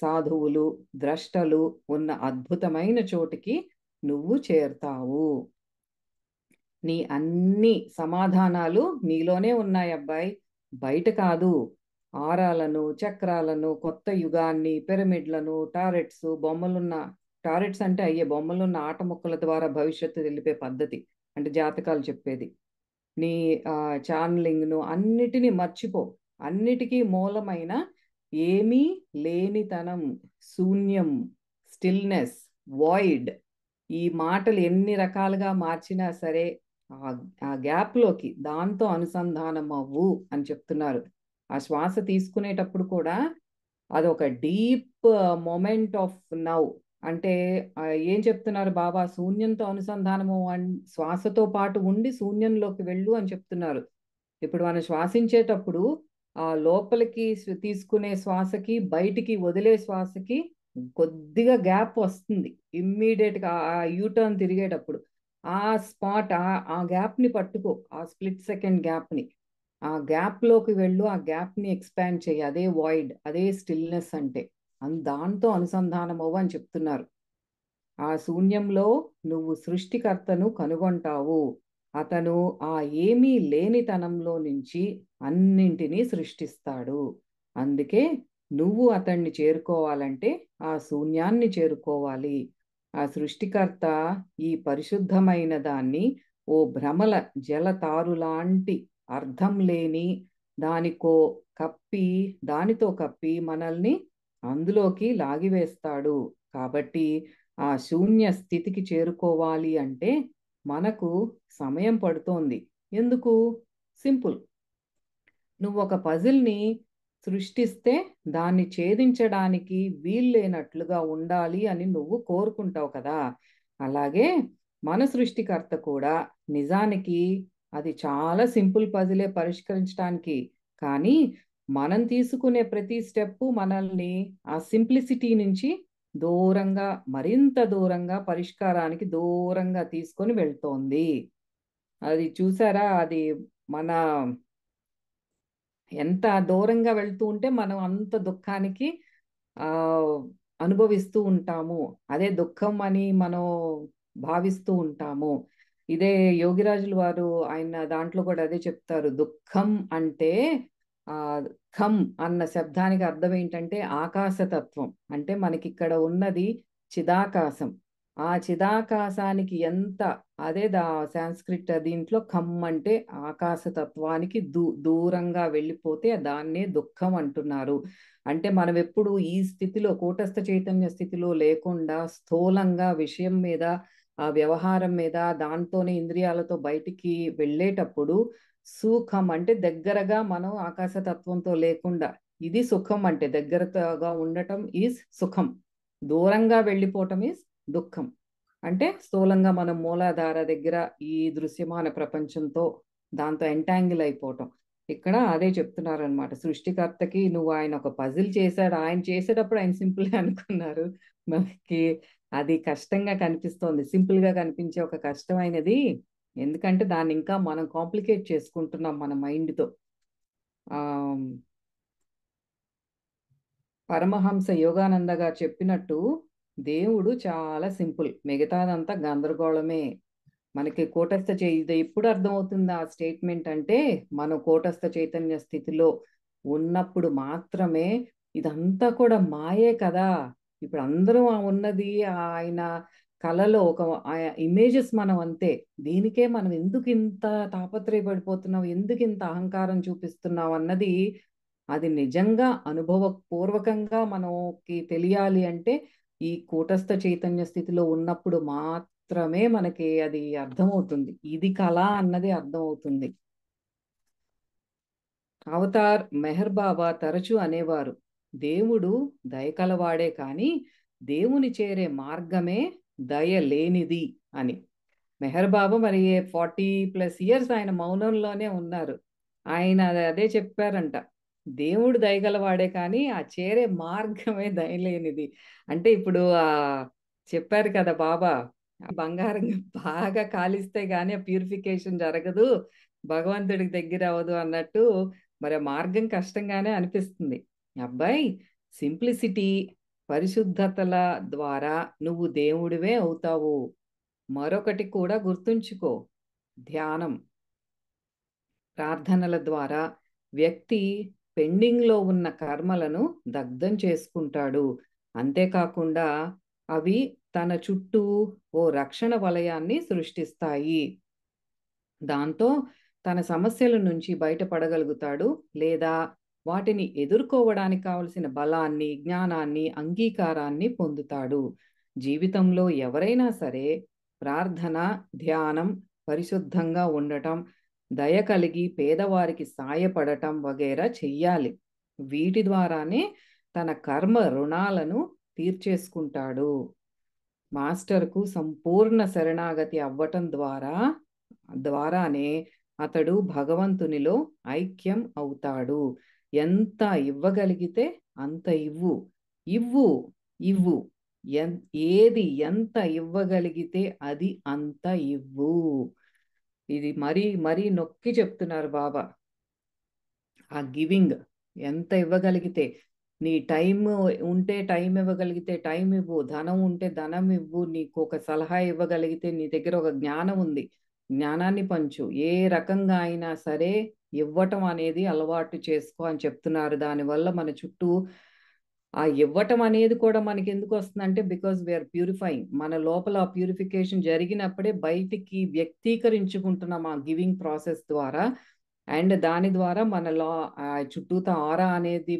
సాధువులు, ద్రష్టలు ఉన్న అద్భుతమైన చోటికి నువ్వు చేరుతావు. నీ అన్ని సమాధానాలు నీలోనే ఉన్నాయి అబ్బాయి, బయట కాదు. ఆరాలను, చక్రాలను, కొత్త యుగాన్ని, పిరమిడ్లను, టారెట్స్, బొమ్మలున్న టారెట్స్ అంటే అయ్యే బొమ్మలున్న ఆట ముక్కల ద్వారా భవిష్యత్తు తెలిపే పద్ధతి, అంటే జాతకాలు చెప్పేది. నీ ఛానలింగ్ను అన్నిటినీ మర్చిపో. అన్నిటికీ మూలమైన ఏమీ లేనితనం, శూన్యం, స్టిల్నెస్, వాయిడ్, ఈ మాటలు ఎన్ని రకాలుగా మార్చినా సరే ఆ గ్యాప్లోకి దాంతో అనుసంధానం అవ్వు అని చెప్తున్నారు. ఆ శ్వాస తీసుకునేటప్పుడు కూడా అదొక డీప్ మొమెంట్ ఆఫ్ నౌ. అంటే ఏం చెప్తున్నారు బాబా, శూన్యంతో అనుసంధానము శ్వాసతో పాటు ఉండి శూన్యంలోకి వెళ్ళు అని చెప్తున్నారు. ఇప్పుడు మనం శ్వాసించేటప్పుడు ఆ లోపలికి తీసుకునే శ్వాసకి బయటికి వదిలే శ్వాసకి కొద్దిగా గ్యాప్ వస్తుంది ఇమ్మీడియట్గా ఆ యూటర్న్ తిరిగేటప్పుడు. ఆ స్పాట్ ఆ గ్యాప్ని పట్టుకో, ఆ స్ప్లిట్ సెకండ్ గ్యాప్ని, ఆ గ్యాప్లోకి వెళ్ళు, ఆ గ్యాప్ని ఎక్స్పాండ్ చేయి. అదే వాయిడ్, అదే స్టిల్నెస్ అంటే దాంతో అనుసంధానం అవ్వు అని చెప్తున్నారు. ఆ శూన్యంలో నువ్వు సృష్టికర్తను కనుగొంటావు. అతను ఆ ఏమీ లేనితనంలో నుంచి అన్నింటినీ సృష్టిస్తాడు. అందుకే నువ్వు అతన్ని చేరుకోవాలంటే ఆ శూన్యాన్ని చేరుకోవాలి. ఆ సృష్టికర్త ఈ పరిశుద్ధమైన దాన్ని ఓ భ్రమల జలతారులాంటి అర్థం లేని దానితో కప్పి మనల్ని అందులోకి లాగివేస్తాడు. కాబట్టి ఆ శూన్య స్థితికి చేరుకోవాలి అంటే మనకు సమయం పడుతోంది. ఎందుకు? సింపుల్. నువ్వు ఒక పజిల్ని సృష్టిస్తే దాన్ని ఛేదించడానికి వీల్లేనట్లుగా ఉండాలి అని నువ్వు కోరుకుంటావు కదా. అలాగే మన సృష్టికర్త కూడా నిజానికి అది చాలా సింపుల్ పజిలే పరిష్కరించడానికి. కానీ మనం తీసుకునే ప్రతి స్టెప్పు మనల్ని ఆ సింప్లిసిటీ నుంచి దూరంగా, మరింత దూరంగా, పరిష్కారానికి దూరంగా తీసుకొని వెళ్తోంది. అది చూసారా? అది మన ఎంత దూరంగా వెళ్తూ ఉంటే మనం అంత దుఃఖానికి అనుభవిస్తూ ఉంటాము. అదే దుఃఖం అని మనం భావిస్తూ ఉంటాము. ఇదే యోగిరాజుల వారు ఆయన దాంట్లో కూడా అదే చెప్తారు. దుఃఖం అంటే ఆ ఖం అన్న శబ్దానికి అర్థం ఏంటంటే ఆకాశతత్వం. అంటే మనకి ఇక్కడ ఉన్నది చిదాకాశం. ఆ చిదాకాశానికి ఎంత, అదే సాంస్క్రిట్ దీంట్లో ఖం అంటే ఆకాశతత్వానికి దూరంగా వెళ్ళిపోతే దాన్నే దుఃఖం అంటున్నారు. అంటే మనం ఎప్పుడు ఈ స్థితిలో, కూటస్థ చైతన్య స్థితిలో లేకుండా స్థూలంగా విషయం మీద, ఆ వ్యవహారం మీద, దాంతోనే ఇంద్రియాలతో బయటికి వెళ్ళేటప్పుడు సుఖం అంటే దగ్గరగా మనం ఆకాశతత్వంతో లేకుండా, ఇది సుఖం. అంటే దగ్గరగా ఉండటం ఈజ్ సుఖం, దూరంగా వెళ్ళిపోవటం ఈజ్ దుఃఖం. అంటే స్థూలంగా మనం మూలాధార దగ్గర ఈ దృశ్యమాన ప్రపంచంతో దాంతో ఎంటాంగిల్ అయిపోవటం. ఇక్కడ అదే చెప్తున్నారు అనమాట. సృష్టికర్తకి నువ్వు ఆయన ఒక పజిల్ చేశాడు, ఆయన చేసేటప్పుడు ఆయన సింపుల్ అనుకున్నారు. మనకి అది కష్టంగా కనిపిస్తోంది, సింపుల్ గా కనిపించే ఒక కష్టమైనది. ఎందుకంటే దాన్ని ఇంకా మనం కాంప్లికేట్ చేసుకుంటున్నాం మన మైండ్తో. పరమహంస యోగానంద గారు చెప్పినట్టు దేవుడు చాలా సింపుల్, మిగతాదంతా గందరగోళమే. మనకి కూటస్థ ఇది ఎప్పుడు అర్థమవుతుంది ఆ స్టేట్మెంట్ అంటే, మనం కూటస్థ చైతన్య స్థితిలో ఉన్నప్పుడు మాత్రమే ఇదంతా కూడా మాయే కదా. ఇప్పుడు అందరం ఉన్నది ఆయన కళలో ఒక ఇమేజెస్ మనం అంతే. దీనికే మనం ఎందుకు ఇంత తాపత్రయపడిపోతున్నాం, ఎందుకు ఇంత అహంకారం చూపిస్తున్నాం అన్నది, అది నిజంగా అనుభవపూర్వకంగా మనకి తెలియాలి అంటే ఈ కూటస్థ చైతన్య స్థితిలో ఉన్నప్పుడు మాత్రమే మనకి అది అర్థమవుతుంది. ఇది కళ అన్నది అర్థమవుతుంది. అవతార్ మెహర్ బాబా తరచూ అనేవారు, దేవుడు దయకలవాడే కానీ దేవుని చేరే మార్గమే దయ లేనిది అని. మెహర్ బాబా మరి 40+ ఇయర్స్ ఆయన మౌనంలోనే ఉన్నారు. ఆయన అదే చెప్పారంట, దేవుడు దయగలవాడే కానీ ఆ చేరే మార్గమే దయలేనిది. అంటే ఇప్పుడు చెప్పారు కదా బాబా, బంగారం బాగా కాలిస్తే గానీ ఆ ప్యూరిఫికేషన్ జరగదు, భగవంతుడికి దగ్గర అవ్వదు అన్నట్టు మరి ఆ మార్గం కష్టంగానే అనిపిస్తుంది. అబ్బాయి, సింప్లిసిటీ, పరిశుద్ధతల ద్వారా నువ్వు దేవుడివే అవుతావు. మరొకటి కూడా గుర్తుంచుకో, ధ్యానం, ప్రార్థనల ద్వారా వ్యక్తి పెండింగ్లో ఉన్న కర్మలను దగ్ధం చేసుకుంటాడు. అంతేకాకుండా అవి తన చుట్టూ ఓ రక్షణ వలయాన్ని సృష్టిస్తాయి. దాంతో తన సమస్యల నుంచి బయటపడగలుగుతాడు, లేదా వాటిని ఎదుర్కోవడానికి కావలసిన బలాన్ని, జ్ఞానాన్ని, అంగీకారాన్ని పొందుతాడు. జీవితంలో ఎవరైనా సరే ప్రార్థన, ధ్యానం, పరిశుద్ధంగా ఉండటం, దయ కలిగి పేదవారికి సాయపడటం వగైరా చెయ్యాలి. వీటి ద్వారానే తన కర్మ రుణాలను తీర్చేసుకుంటాడు. మాస్టర్కు సంపూర్ణ శరణాగతి అవ్వటం ద్వారానే అతడు భగవంతునిలో ఐక్యం అవుతాడు. ఎంత ఇవ్వగలిగితే అంత ఇవ్వు, ఇవ్వు, ఇవ్వు. ఏది ఎంత ఇవ్వగలిగితే అది అంత ఇవ్వు. ఇది మరీ మరీ నొక్కి చెప్తున్నారు బాబా. ఆ గివింగ్ ఎంత ఇవ్వగలిగితే, నీ టైం ఉంటే టైం ఇవ్వగలిగితే టైం ఇవ్వు, ధనం ఉంటే ధనం ఇవ్వు, నీకు ఒక సలహా ఇవ్వగలిగితే, నీ దగ్గర ఒక జ్ఞానం ఉంది, జ్ఞానాన్ని పంచు. ఏ రకంగా అయినా సరే ఇవ్వటం అనేది అలవాటు చేసుకో అని చెప్తున్నారు. దానివల్ల మన చుట్టూ ఆ ఇవ్వటం అనేది కూడా మనకి ఎందుకు వస్తుందంటే, బికాజ్ వీఆర్ ప్యూరిఫైయింగ్. మన లోపల ఆ ప్యూరిఫికేషన్ జరిగినప్పుడే బయటికి వ్యక్తీకరించుకుంటున్నాం ఆ గివింగ్ ప్రాసెస్ ద్వారా. అండ్ దాని ద్వారా మనలో చుట్టూతా ఆరా అనేది,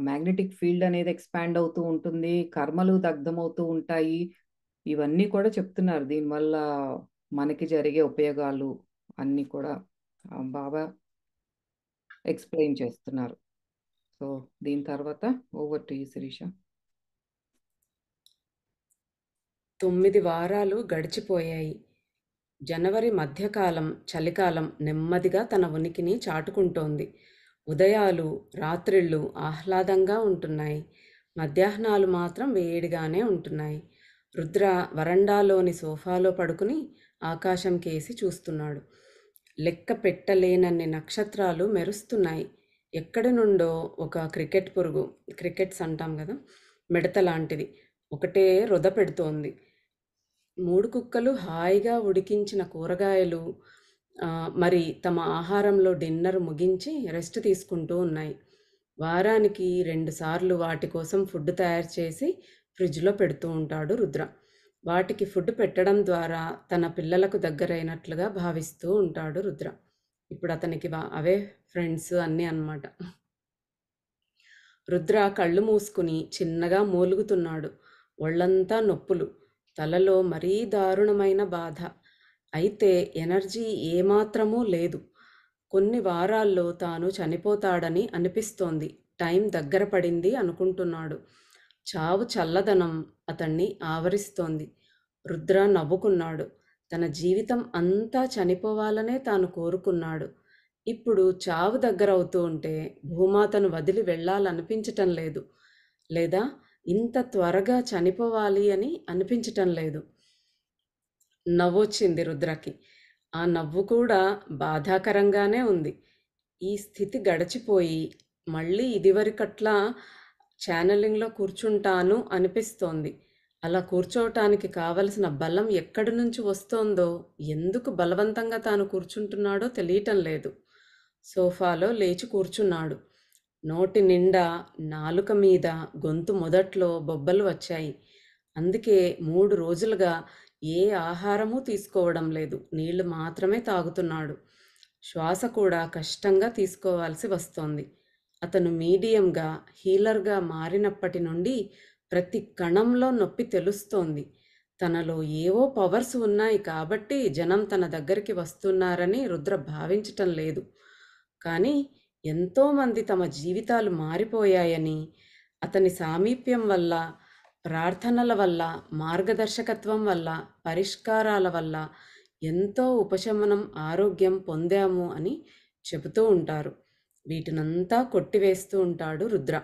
మ్యాగ్నెటిక్ ఫీల్డ్ అనేది ఎక్స్పాండ్ అవుతూ ఉంటుంది, కర్మలు దగ్ధమవుతూ ఉంటాయి. ఇవన్నీ కూడా చెప్తున్నారు. దీనివల్ల మనకి జరిగే ఉపయోగాలు అన్నీ కూడా బాగా ఎక్స్ప్లెయిన్ చేస్తున్నారు. సో దీని తర్వాత ఓవర్ టు యు శిరీష. 9 వారాలు గడిచిపోయాయి. జనవరి మధ్యకాలం, చలికాలం నెమ్మదిగా తన ఉనికిని చాటుకుంటోంది. ఉదయాలు, రాత్రిళ్ళు ఆహ్లాదంగా ఉంటున్నాయి. మధ్యాహ్నాలు మాత్రం వేడిగానే ఉంటున్నాయి. రుద్ర వరండాలోని సోఫాలో పడుకుని ఆకాశం కేసి చూస్తున్నాడు. లెక్క పెట్టలేనన్ని నక్షత్రాలు మెరుస్తున్నాయి. ఎక్కడి నుండో ఒక క్రికెట్ పురుగు, క్రికెట్స్ అంటాం కదా, మిడత లాంటిది ఒకటే రొద పెడుతోంది. 3 కుక్కలు హాయిగా ఉడికించిన కూరగాయలు మరి తమ ఆహారంలో డిన్నర్ ముగించి రెస్ట్ తీసుకుంటూ ఉన్నాయి. వారానికి 2 సార్లు వాటి కోసం ఫుడ్ తయారు చేసి ఫ్రిడ్జ్లో పెడుతూ ఉంటాడు రుద్ర. వాటికి ఫుడ్ పెట్టడం ద్వారా తన పిల్లలకు దగ్గరైనట్లుగా భావిస్తూ ఉంటాడు రుద్ర. ఇప్పుడు అతనికి అవే ఫ్రెండ్స్ అన్నీ అన్నమాట. రుద్ర కళ్ళు మూసుకుని చిన్నగా మూలుగుతున్నాడు. ఒళ్ళంతా నొప్పులు, తలలో మరీ దారుణమైన బాధ. అయితే ఎనర్జీ ఏమాత్రమూ లేదు. కొన్ని వారాల్లో తాను చనిపోతాడని అనిపిస్తోంది. టైం దగ్గర పడింది అనుకుంటున్నాడు. చావు చల్లదనం అతన్ని ఆవరిస్తోంది. రుద్ర నవ్వుకున్నాడు. తన జీవితం అంతా చనిపోవాలనే తాను కోరుకున్నాడు. ఇప్పుడు చావు దగ్గరవుతూ ఉంటే భూమాతను వదిలి వెళ్ళాలనిపించటం లేదు, లేదా ఇంత త్వరగా చనిపోవాలి అని అనిపించటం లేదు. నవ్వొచ్చింది రుద్రకి. ఆ నవ్వు కూడా బాధాకరంగానే ఉంది. ఈ స్థితి గడిచిపోయి మళ్ళీ ఇదివరకట్లా ఛానలింగ్లో కూర్చుంటాను అనిపిస్తోంది. అలా కూర్చోవటానికి కావలసిన బలం ఎక్కడి నుంచి వస్తోందో, ఎందుకు బలవంతంగా తాను కూర్చుంటున్నాడో తెలియటం లేదు. సోఫాలో లేచి కూర్చున్నాడు. నోటి నిండా, నాలుక మీద, గొంతు మొదట్లో బొబ్బలు వచ్చాయి. అందుకే 3 రోజులుగా ఏ ఆహారమూ తీసుకోవడం లేదు. నీళ్లు మాత్రమే తాగుతున్నాడు. శ్వాస కూడా కష్టంగా తీసుకోవాల్సి వస్తోంది. అతను మీడియంగా, హీలర్గా మారినప్పటి నుండి ప్రతి కణంలో నొప్పి తెలుస్తోంది. తనలో ఏవో పవర్స్ ఉన్నాయి కాబట్టి జనం తన దగ్గరికి వస్తున్నారని రుద్ర భావించటం లేదు. కానీ ఎంతోమంది తమ జీవితాలు మారిపోయాయని, అతని సామీప్యం వల్ల, ప్రార్థనల వల్ల, మార్గదర్శకత్వం వల్ల, పరిష్కారాల వల్ల ఎంతో ఉపశమనం, ఆరోగ్యం పొందాము అని చెబుతూ ఉంటారు. వీటినంతా కొట్టివేస్తూ ఉంటాడు రుద్ర.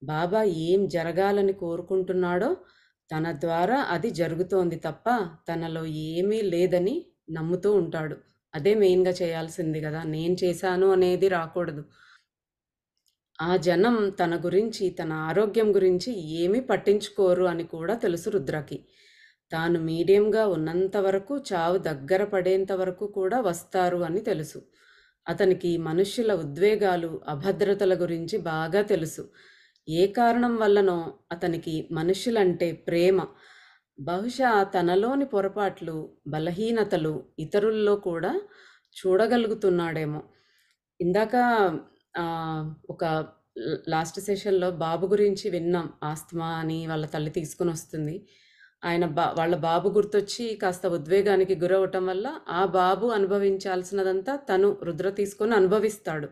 బాబా ఏం జరగాలని కోరుకుంటున్నాడో తన ద్వారా అది జరుగుతోంది తప్ప తనలో ఏమీ లేదని నమ్ముతూ ఉంటాడు. అదే మెయిన్గా చేయాల్సింది కదా. నేను చేశాను అనేది రాకూడదు. ఆ జనం తన గురించి, తన ఆరోగ్యం గురించి ఏమీ పట్టించుకోరు అని కూడా తెలుసు రుద్రకి. తాను మీడియంగా ఉన్నంత వరకు చావు దగ్గర పడేంత వరకు కూడా వస్తారు అని తెలుసు. అతనికి మనుష్యుల ఉద్వేగాలు, అభద్రతల గురించి బాగా తెలుసు. ఏ కారణం వల్లనో అతనికి మనుష్యులంటే ప్రేమ. బహుశా తనలోని పొరపాట్లు, బలహీనతలు ఇతరుల్లో కూడా చూడగలుగుతున్నాడేమో. ఇందాక ఒక లాస్ట్ సెషన్‌లో బాబు గురించి విన్నాం. ఆస్తమా అని వాళ్ళ తల్లి తీసుకొనొస్తుంది. వాళ్ళ బాబు గుర్తొచ్చి కాస్త ఉద్వేగానికి గురవ్వటం వల్ల, ఆ బాబు అనుభవించాల్సినదంతా తను రుద్ర తీసుకొని అనుభవిస్తాడు.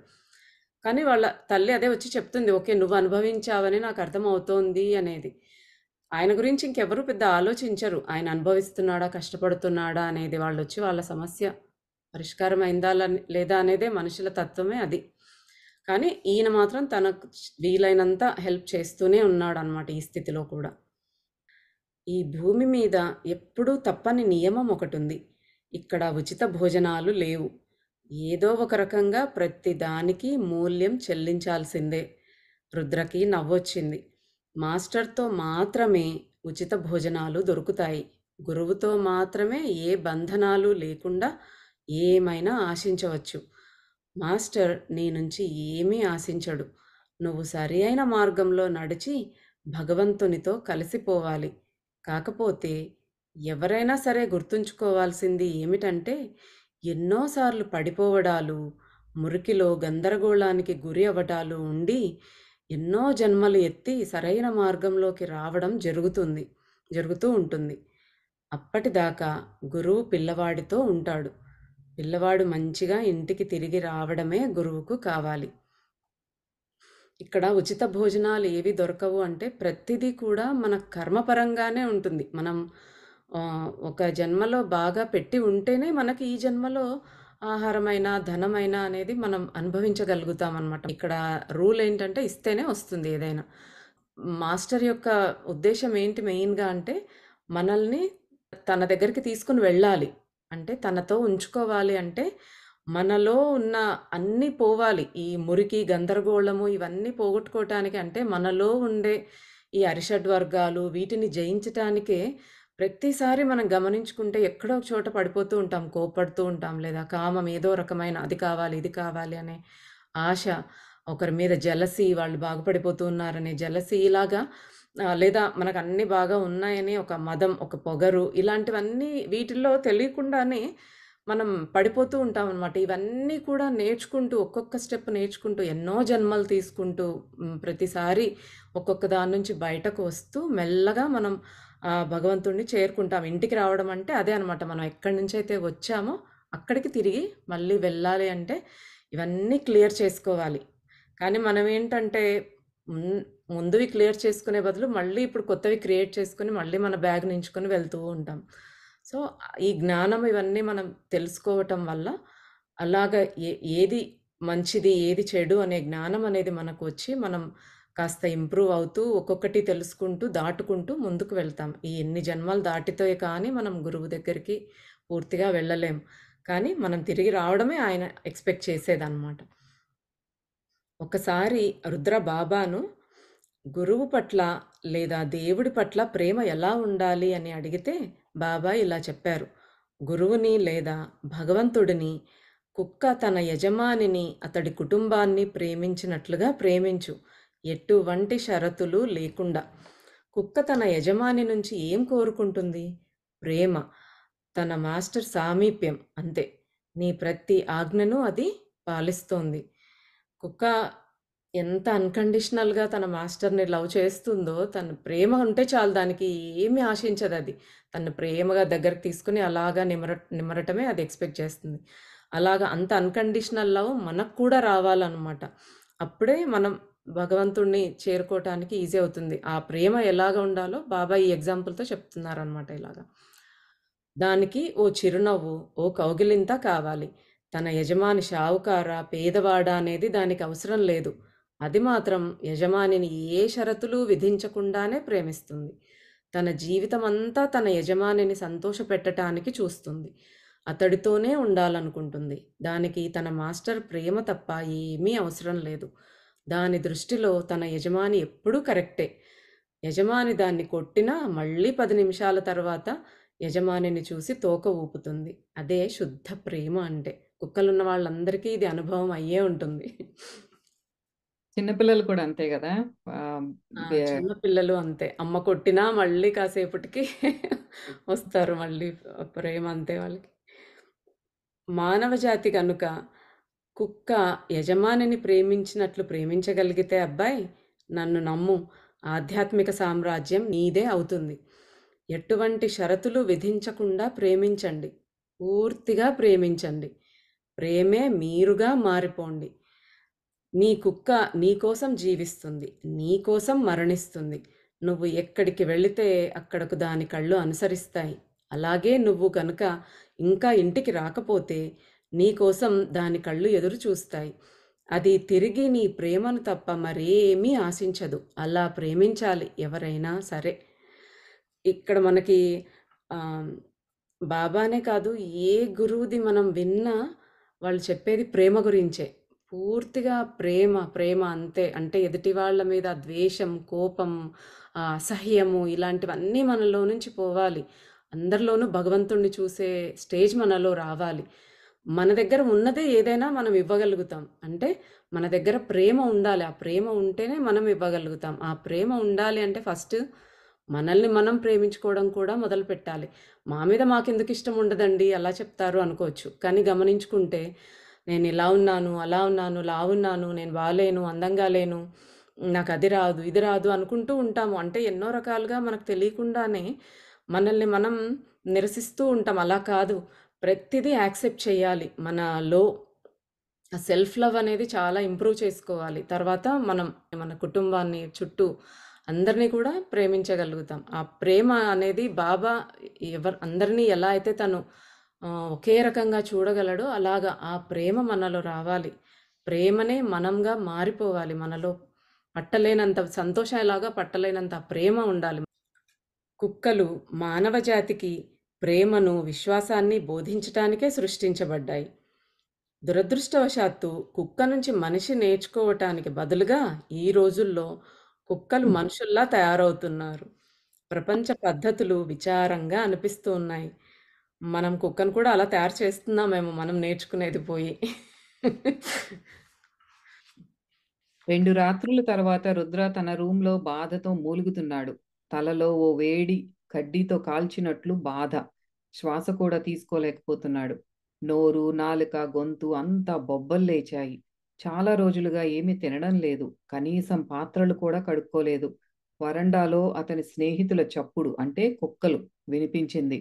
కానీ వాళ్ళ తల్లి అదే వచ్చి చెప్తుంది, "ఓకే. నువ్వు అనుభవించావని నాకు అర్థమవుతోంది" అనేది. ఆయన గురించి ఇంకెవరు పెద్ద ఆలోచించరు. ఆయన అనుభవిస్తున్నాడా, కష్టపడుతున్నాడా అనేది. వాళ్ళొచ్చి వాళ్ళ సమస్య పరిష్కారం అయిందా లేదా అనేదే మనుషుల తత్వమే అది. కానీ ఈయన మాత్రం తనకు వీలైనంత హెల్ప్ చేస్తూనే ఉన్నాడనమాట ఈ స్థితిలో కూడా. ఈ భూమి మీద ఎప్పుడూ తప్పని నియమం ఒకటుంది. ఇక్కడ ఉచిత భోజనాలు లేవు. ఏదో ఒక రకంగా ప్రతి దానికి మూల్యం చెల్లించాల్సిందే. రుద్రకి నవ్వొచ్చింది. మాస్టర్‌తో మాత్రమే ఉచిత భోజనాలు దొరుకుతాయి. గురువుతో మాత్రమే ఏ బంధనాలు లేకుండా ఏమైనా ఆశించవచ్చు. మాస్టర్ నీ నుంచి ఏమీ ఆశించడు. నువ్వు సరి అయిన మార్గంలో నడిచి భగవంతునితో కలిసిపోవాలి. కాకపోతే ఎవరైనా సరే గుర్తుంచుకోవాల్సింది ఏమిటంటే, ఎన్నోసార్లు పడిపోవడాలు, మురికిలో గందరగోళానికి గురి అవ్వటాలు ఉండి, ఎన్నో జన్మలు ఎత్తి సరైన మార్గంలోకి రావడం జరుగుతూ ఉంటుంది. అప్పటిదాకా గురువు పిల్లవాడితో ఉంటాడు. పిల్లవాడు మంచిగా ఇంటికి తిరిగి రావడమే గురువుకు కావాలి. ఇక్కడ ఉచిత భోజనాలు ఏవి దొరకవు అంటే, ప్రతిదీ కూడా మన కర్మపరంగానే ఉంటుంది. మనం ఒక జన్మలో బాగా పెట్టి ఉంటేనే మనకి ఈ జన్మలో ఆహారమైనా, ధనమైనా అనేది మనం అనుభవించగలుగుతామనమాట. ఇక్కడ రూల్ ఏంటంటే ఇస్తేనే వస్తుంది ఏదైనా. మాస్టర్ యొక్క ఉద్దేశ్యం ఏంటి మెయిన్‌గా అంటే, మనల్ని తన దగ్గరికి తీసుకొని వెళ్ళాలి. అంటే తనతో ఉంచుకోవాలి అంటే, మనలో ఉన్న అన్నీ పోవాలి. ఈ మురికి, గందరగోళము ఇవన్నీ పోగొట్టుకోవటానికి అంటే, మనలో ఉండే ఈ అరిషడ్ వర్గాలు వీటిని జయించటానికే ప్రతిసారి మనం గమనించుకుంటే ఎక్కడో ఒక చోట పడిపోతూ ఉంటాం. కోప్పడుతూ ఉంటాం. లేదా కామం ఏదో రకమైన అది కావాలి, ఇది కావాలి అనే ఆశ, ఒకరి మీద జెలసీ, వాళ్ళు బాగుపడిపోతూ ఉన్నారనే జెలసీ ఇలాగా లేదా మనకన్నీ బాగా ఉన్నాయని ఒక మదం, ఒక పొగరు ఇలాంటివన్నీ వీటిల్లో తెలియకుండానే మనం పడిపోతూ ఉంటామనమాట. ఇవన్నీ కూడా నేర్చుకుంటూ, ఒక్కొక్క స్టెప్ నేర్చుకుంటూ, ఎన్నో జన్మలు తీసుకుంటూ, ప్రతిసారి ఒక్కొక్క దాని నుంచి బయటకు వస్తూ మెల్లగా మనం భగవంతుడిని చేరుకుంటాం. ఇంటికి రావడం అంటే అదే అనమాట. మనం ఎక్కడి నుంచైతే వచ్చామో అక్కడికి తిరిగి మళ్ళీ వెళ్ళాలి అంటే ఇవన్నీ క్లియర్ చేసుకోవాలి. కానీ మనమేంటంటే ముందువి క్లియర్ చేసుకునే బదులు మళ్ళీ ఇప్పుడు కొత్తవి క్రియేట్ చేసుకొని మళ్ళీ మన బ్యాగ్ నించుకొని వెళ్తూ ఉంటాం. సో, ఈ జ్ఞానం ఇవన్నీ మనం తెలుసుకోవటం వల్ల అలాగా ఏది మంచిది, ఏది చెడు అనే జ్ఞానం అనేది మనకు వచ్చి మనం కాస్త ఇంప్రూవ్ అవుతూ ఒక్కొక్కటి తెలుసుకుంటూ, దాటుకుంటూ ముందుకు వెళ్తాం. ఈ ఎన్ని జన్మలు దాటితే కానీ మనం గురువు దగ్గరికి పూర్తిగా వెళ్ళలేం. కానీ మనం తిరిగి రావడమే ఆయన ఎక్స్‌పెక్ట్ చేసేదనమాట. ఒకసారి రుద్ర బాబాను గురువు పట్ల లేదా దేవుడి పట్ల ప్రేమ ఎలా ఉండాలి అని అడిగితే బాబా ఇలా చెప్పారు. గురువుని లేదా భగవంతుడిని కుక్క తన యజమానిని, అతడి కుటుంబాన్ని ప్రేమించినట్లుగా ప్రేమించు. ఎటువంటి షరతులు లేకుండా. కుక్క తన యజమాని నుంచి ఏం కోరుకుంటుంది? ప్రేమ. తన మాస్టర్ సామీప్యం అంతే. నీ ప్రతి ఆజ్ఞను అది పాలిస్తోంది. కుక్క ఎంత అన్‌కండిషనల్‌గా తన మాస్టర్‌ని లవ్ చేస్తుందో, తన ప్రేమ ఉంటే చాలు, దానికి ఏమి ఆశించదది. తనను ప్రేమగా దగ్గరికి తీసుకొని అలాగా నిమరటమే అది ఎక్స్‌పెక్ట్ చేస్తుంది. అలాగా అంత అన్‌కండిషనల్ లవ్ మనకు కూడా రావాలనమాట. అప్పుడే మనం భగవంతుడిని చేరుకోవటానికి ఈజీ అవుతుంది. ఆ ప్రేమ ఎలాగ ఉండాలో బాబా ఈ ఎగ్జాంపుల్‌తో చెప్తున్నారనమాట ఇలాగా. దానికి ఓ చిరునవ్వు, ఓ కౌగిలింత కావాలి. తన యజమాని షావుకారా, పేదవాడా అనేది దానికి అవసరం లేదు. అది మాత్రం యజమానిని ఏ షరతులు విధించకుండానే ప్రేమిస్తుంది. తన జీవితమంతా తన యజమానిని సంతోషపెట్టటానికి చూస్తుంది. అతడితోనే ఉండాలనుకుంటుంది. దానికి తన మాస్టర్ ప్రేమ తప్ప ఏమీ అవసరం లేదు. దాని దృష్టిలో తన యజమాని ఎప్పుడూ కరెక్టే. యజమాని దాన్ని కొట్టినా మళ్ళీ 10 నిమిషాల తర్వాత యజమానిని చూసి తోక ఊపుతుంది. అదే శుద్ధ ప్రేమ అంటే. కుక్కలున్న వాళ్ళందరికీ ఇది అనుభవం అయ్యే ఉంటుంది. చిన్నపిల్లలు కూడా అంతే గదా! ఆహ్, బే చిన్న పిల్లలు అంతే. అమ్మ కొట్టినా మళ్ళీ కాసేపటికి వస్తారు మళ్ళీ ప్రేమ అంతే వాళ్ళకి. మానవ జాతి గనుక కుక్క యజమానిని ప్రేమించినట్లు ప్రేమించగలిగితే అబ్బాయి, నన్ను నమ్ము, ఆధ్యాత్మిక సామ్రాజ్యం నీదే అవుతుంది. ఎటువంటి షరతులు విధించకుండా ప్రేమించండి. పూర్తిగా ప్రేమించండి. ప్రేమే మీరుగా మారిపోండి. నీ కుక్క నీకోసం జీవిస్తుంది. నీకోసం మరణిస్తుంది. నువ్వు ఎక్కడికి వెళితే అక్కడకు దాని కళ్ళు అనుసరిస్తాయి. అలాగే నువ్వు గనుక ఇంకా ఇంటికి రాకపోతే నీకోసం దాని కళ్ళు ఎదురు చూస్తాయి. అది తిరిగి నీ ప్రేమను తప్ప మరేమీ ఆశించదు. అలా ప్రేమించాలి ఎవరైనా సరే. ఇక్కడ మనకి ఆహ్, బాబానే కాదు, ఏ గురువుది మనం విన్నా వాళ్ళు చెప్పేది ప్రేమ గురించే. పూర్తిగా ప్రేమ, ప్రేమ అంతే. అంటే ఎదుటి వాళ్ళ మీద ద్వేషం, కోపం, అసహ్యము ఇలాంటివన్నీ మనలో నుంచి పోవాలి. అందరిలోనూ భగవంతుడిని చూసే స్టేజ్ మనలో రావాలి. మన దగ్గర ఉన్నదే ఏదైనా మనం ఇవ్వగలుగుతాం. అంటే మన దగ్గర ప్రేమ ఉండాలి. ఆ ప్రేమ ఉంటేనే మనం ఇవ్వగలుగుతాం. ఆ ప్రేమ ఉండాలి అంటే ఫస్ట్ మనల్ని మనం ప్రేమించుకోవడం కూడా మొదలుపెట్టాలి. మా మీద మాకెందుకు ఇష్టం ఉండదండి అలా చెప్తారు అనుకోవచ్చు. కానీ గమనించుకుంటే నేను ఇలా ఉన్నాను, అలా ఉన్నాను, లావున్నాను, నేను బాలేను, అందంగా లేను, నాకు అది రాదు, ఇది రాదు అనుకుంటూ ఉంటాము. అంటే ఎన్నో రకాలుగా మనకు తెలియకుండానే మనల్ని మనం నిరసిస్తూ ఉంటాం. అలా కాదు. ప్రతిదీ యాక్సెప్ట్ చేయాలి. మనలో ఆ సెల్ఫ్ లవ్ అనేది చాలా ఇంప్రూవ్ చేసుకోవాలి. తర్వాత మనం మన కుటుంబాన్ని, చుట్టూ అందరిని కూడా ప్రేమించగలుగుతాం. ఆ ప్రేమ అనేది బాబా అందరినీ ఎలా అయితే తను ఒకే రకంగా చూడగలడో అలాగా ఆ ప్రేమ మనలో రావాలి. ప్రేమనే మనంగా మారిపోవాలి. మనలో పట్టలేనంత సంతోషం ఎలాగో పట్టలేనంత ప్రేమ ఉండాలి. కుక్కలు మానవ జాతికి ప్రేమను, విశ్వాసాన్ని బోధించటానికే సృష్టించబడ్డాయి. దురదృష్టవశాత్తు కుక్క నుంచి మనిషి నేర్చుకోవటానికి బదులుగా ఈ రోజుల్లో కుక్కలు మనుషుల్లా తయారవుతున్నారు. ప్రపంచ పద్ధతులు విచారంగా అనిపిస్తూ ఉన్నాయి. మనం కుక్కను కూడా అలా తయారు చేస్తున్నామేమో మనం నేర్చుకునేది పోయి. 2 రాత్రుల తర్వాత రుద్ర తన రూమ్‌లో బాధతో మూలుగుతున్నాడు. తలలో ఓ వేడి కడ్డీతో కాల్చినట్లు బాధ. శ్వాస కూడా తీసుకోలేకపోతున్నాడు. నోరు, నాలుక, గొంతు అంతా బొబ్బల్లేచాయి. చాలా రోజులుగా ఏమీ తినడం లేదు. కనీసం పాత్రలు కూడా కడుక్కోలేదు. వరండాలో అతని స్నేహితుల చప్పుడు అంటే కుక్కలు వినిపించింది.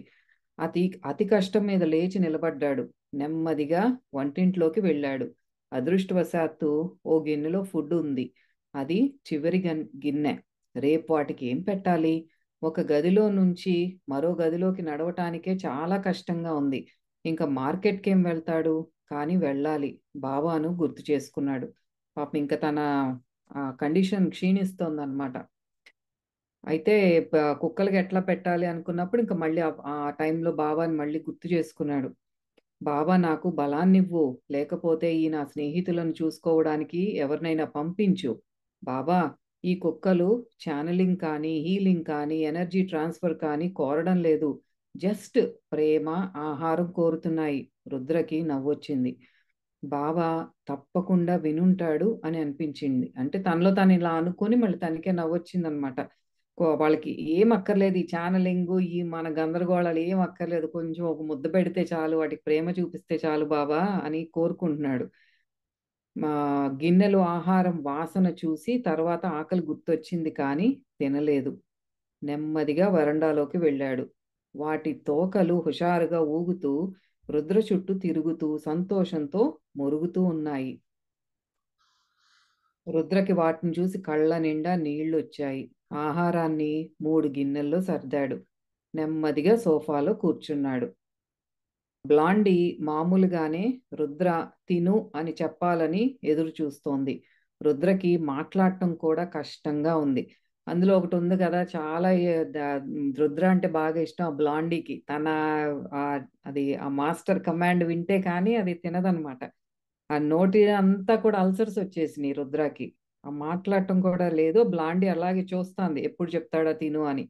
అతి కష్టం మీద లేచి నిలబడ్డాడు. నెమ్మదిగా వంటింట్లోకి వెళ్ళాడు. అదృష్టవశాత్తు ఓ గిన్నెలో ఫుడ్ ఉంది. అది చివరి గిన్నె. రేపు వాటికి ఏం పెట్టాలి? ఒక గదిలో నుంచి మరో గదిలోకి నడవటానికే చాలా కష్టంగా ఉంది. ఇంకా మార్కెట్‌కేం వెళ్తాడు? కానీ వెళ్ళాలి. బాబాను గుర్తు చేసుకున్నాడు. పాపం ఇంక తన కండిషన్ క్షీణిస్తోందనమాట. అయితే కుక్కలకి ఎట్లా పెట్టాలి అనుకున్నప్పుడు ఇంక మళ్ళీ ఆ టైంలో బాబాని మళ్ళీ గుర్తు చేసుకున్నాడు. బాబా నాకు బలాన్నివ్వు, లేకపోతే ఈ నా స్నేహితులను చూసుకోవడానికి ఎవరినైనా పంపించు. బాబా, ఈ కుక్కలు ఛానలింగ్ కానీ, హీలింగ్ కానీ, ఎనర్జీ ట్రాన్స్ఫర్ కానీ కోరడం లేదు. జస్ట్ ప్రేమ, ఆహారం కోరుతున్నాయి. రుద్రకి నవ్వొచ్చింది. బాబా తప్పకుండా వినుంటాడు అని అనిపించింది. అంటే తనలో తను ఇలా అనుకొని మళ్ళీ తనకే నవ్వొచ్చిందనమాట. వాళ్ళకి ఏం అక్కర్లేదు. ఈ ఛానలింగు, ఈ మన గందరగోళాలు ఏం అక్కర్లేదు. కొంచెం ఒక ముద్ద పెడితే చాలు, వాటికి ప్రేమ చూపిస్తే చాలు బాబా అని కోరుకుంటున్నాడు. గిన్నెలో ఆహారం వాసన చూసి తర్వాత ఆకలి గుర్తొచ్చింది కానీ తినలేదు. నెమ్మదిగా వరండాలోకి వెళ్ళాడు. వాటి తోకలు హుషారుగా ఊగుతూ రుద్ర చుట్టూ తిరుగుతూ సంతోషంతో మురుగుతూ ఉన్నాయి. రుద్రకి వాటిని చూసి కళ్ళ నిండా నీళ్లొచ్చాయి. ఆహారాన్ని 3 గిన్నెల్లో సర్దాడు. నెమ్మదిగా సోఫాలో కూర్చున్నాడు. బ్లాండీ మామూలుగానే రుద్ర తిను అని చెప్పాలని ఎదురు చూస్తోంది. రుద్రకి మాట్లాడటం కూడా కష్టంగా ఉంది. అందులో ఒకటి ఉంది కదా, చాలా రుద్ర అంటే బాగా ఇష్టం ఆ బ్లాండీకి. అది ఆ మాస్టర్ కమాండ్ వింటే కానీ అది తినదనమాట. ఆ నోటి అంతా కూడా అల్సర్స్ వచ్చేసినాయి రుద్రకి. మాట్లాడటం కూడా లేదు. బ్లాండీ అలాగే చూస్తాంది, ఎప్పుడు చెప్తాడా తిను అని.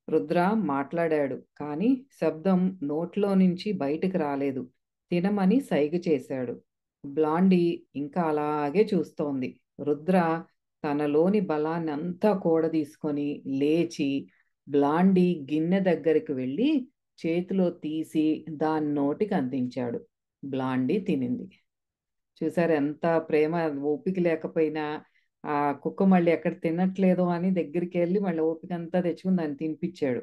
రుద్ర మాట్లాడాడు, కానీ శబ్దం నోట్లో నుంచి బయటికి రాలేదు. తినమని సైగ చేశాడు. బ్లాండీ ఇంకా అలాగే చూస్తోంది. రుద్ర తనలోని బలాన్ని అంతా కూడదీసుకొని లేచి బ్లాండీ గిన్నె దగ్గరికి వెళ్ళి చేతిలో తీసి దాని నోటికి అందించాడు. బ్లాండీ తినింది. చూసారు ఎంత ప్రేమ! ఓపిక లేకపోయినా ఆ కుక్క మళ్ళీ ఎక్కడ తినట్లేదో అని దగ్గరికి వెళ్ళి మళ్ళీ ఓపిక అంతా తెచ్చుకుని దాన్ని తినిపించాడు.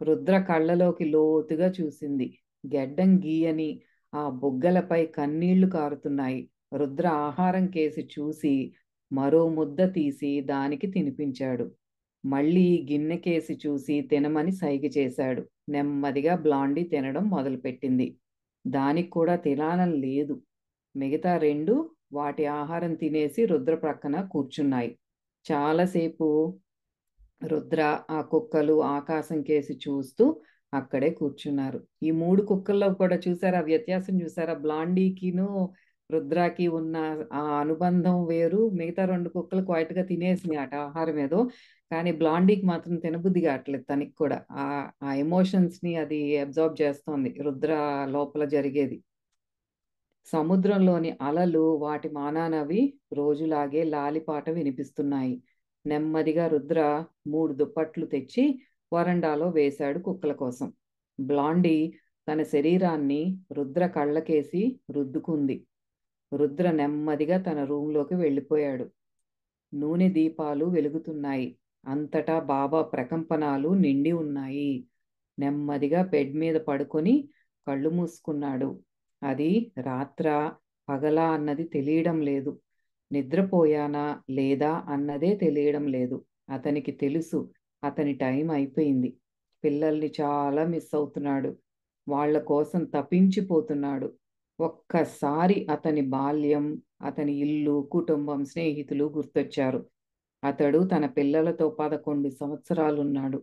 రుద్ర కళ్ళలోకి లోతుగా చూసింది. గెడ్డం గీయని ఆ బుగ్గలపై కన్నీళ్లు కారుతున్నాయి. రుద్ర ఆహారం కేసి చూసి మరో ముద్ద తీసి దానికి తినిపించాడు. మళ్ళీ గిన్నె కేసి చూసి తినమని సైగ చేశాడు. నెమ్మదిగా బ్లాండీ తినడం మొదలుపెట్టింది. దానికి కూడా తినాలని లేదు. మిగతా రెండు వాటి ఆహారం తినేసి రుద్ర ప్రక్కన కూర్చున్నాయి. చాలాసేపు రుద్ర ఆ కుక్కలు ఆకాశం కేసి చూస్తూ అక్కడే కూర్చున్నారు. ఈ 3 కుక్కల్లో కూడా చూసారా వ్యత్యాసం చూసారా? బ్లాండీకిను రుద్రాకి ఉన్న ఆ అనుబంధం వేరు. మిగతా 2 కుక్కలు క్వైట్‌గా తినేసినాయి అట ఆహారం ఏదో. కానీ బ్లాండీకి మాత్రం తినబుద్ధి కావట్లేదు తనకి కూడా. ఆ ఎమోషన్స్‌ని అది అబ్జార్బ్ చేస్తోంది రుద్ర లోపల జరిగేది. సముద్రంలోని అలలు వాటి మానానవి రోజులాగే లాలిపాట వినిపిస్తున్నాయి. నెమ్మదిగా రుద్ర 3 దుప్పట్లు తెచ్చి వరండాలో వేశాడు కుక్కల కోసం. బ్లాండీ తన శరీరాన్ని రుద్ర కళ్ళకేసి రుద్దుకుంది. రుద్ర నెమ్మదిగా తన రూంలోకి వెళ్ళిపోయాడు. నూనె దీపాలు వెలుగుతున్నాయి. అంతటా బాబా ప్రకంపనాలు నిండి ఉన్నాయి. నెమ్మదిగా బెడ్ మీద పడుకొని కళ్ళు మూసుకున్నాడు. అది రాత్రా పగలా అన్నది తెలియడం లేదు. నిద్రపోయానా లేదా అన్నదే తెలియడం లేదు. అతనికి తెలుసు అతని టైం అయిపోయింది. పిల్లల్ని చాలా మిస్ అవుతున్నాడు. వాళ్ళ కోసం తపించిపోతున్నాడు. ఒక్కసారి అతని బాల్యం, అతని ఇల్లు, కుటుంబం, స్నేహితులు గుర్తొచ్చారు. అతడు తన పిల్లలతో 11 సంవత్సరాలున్నాడు.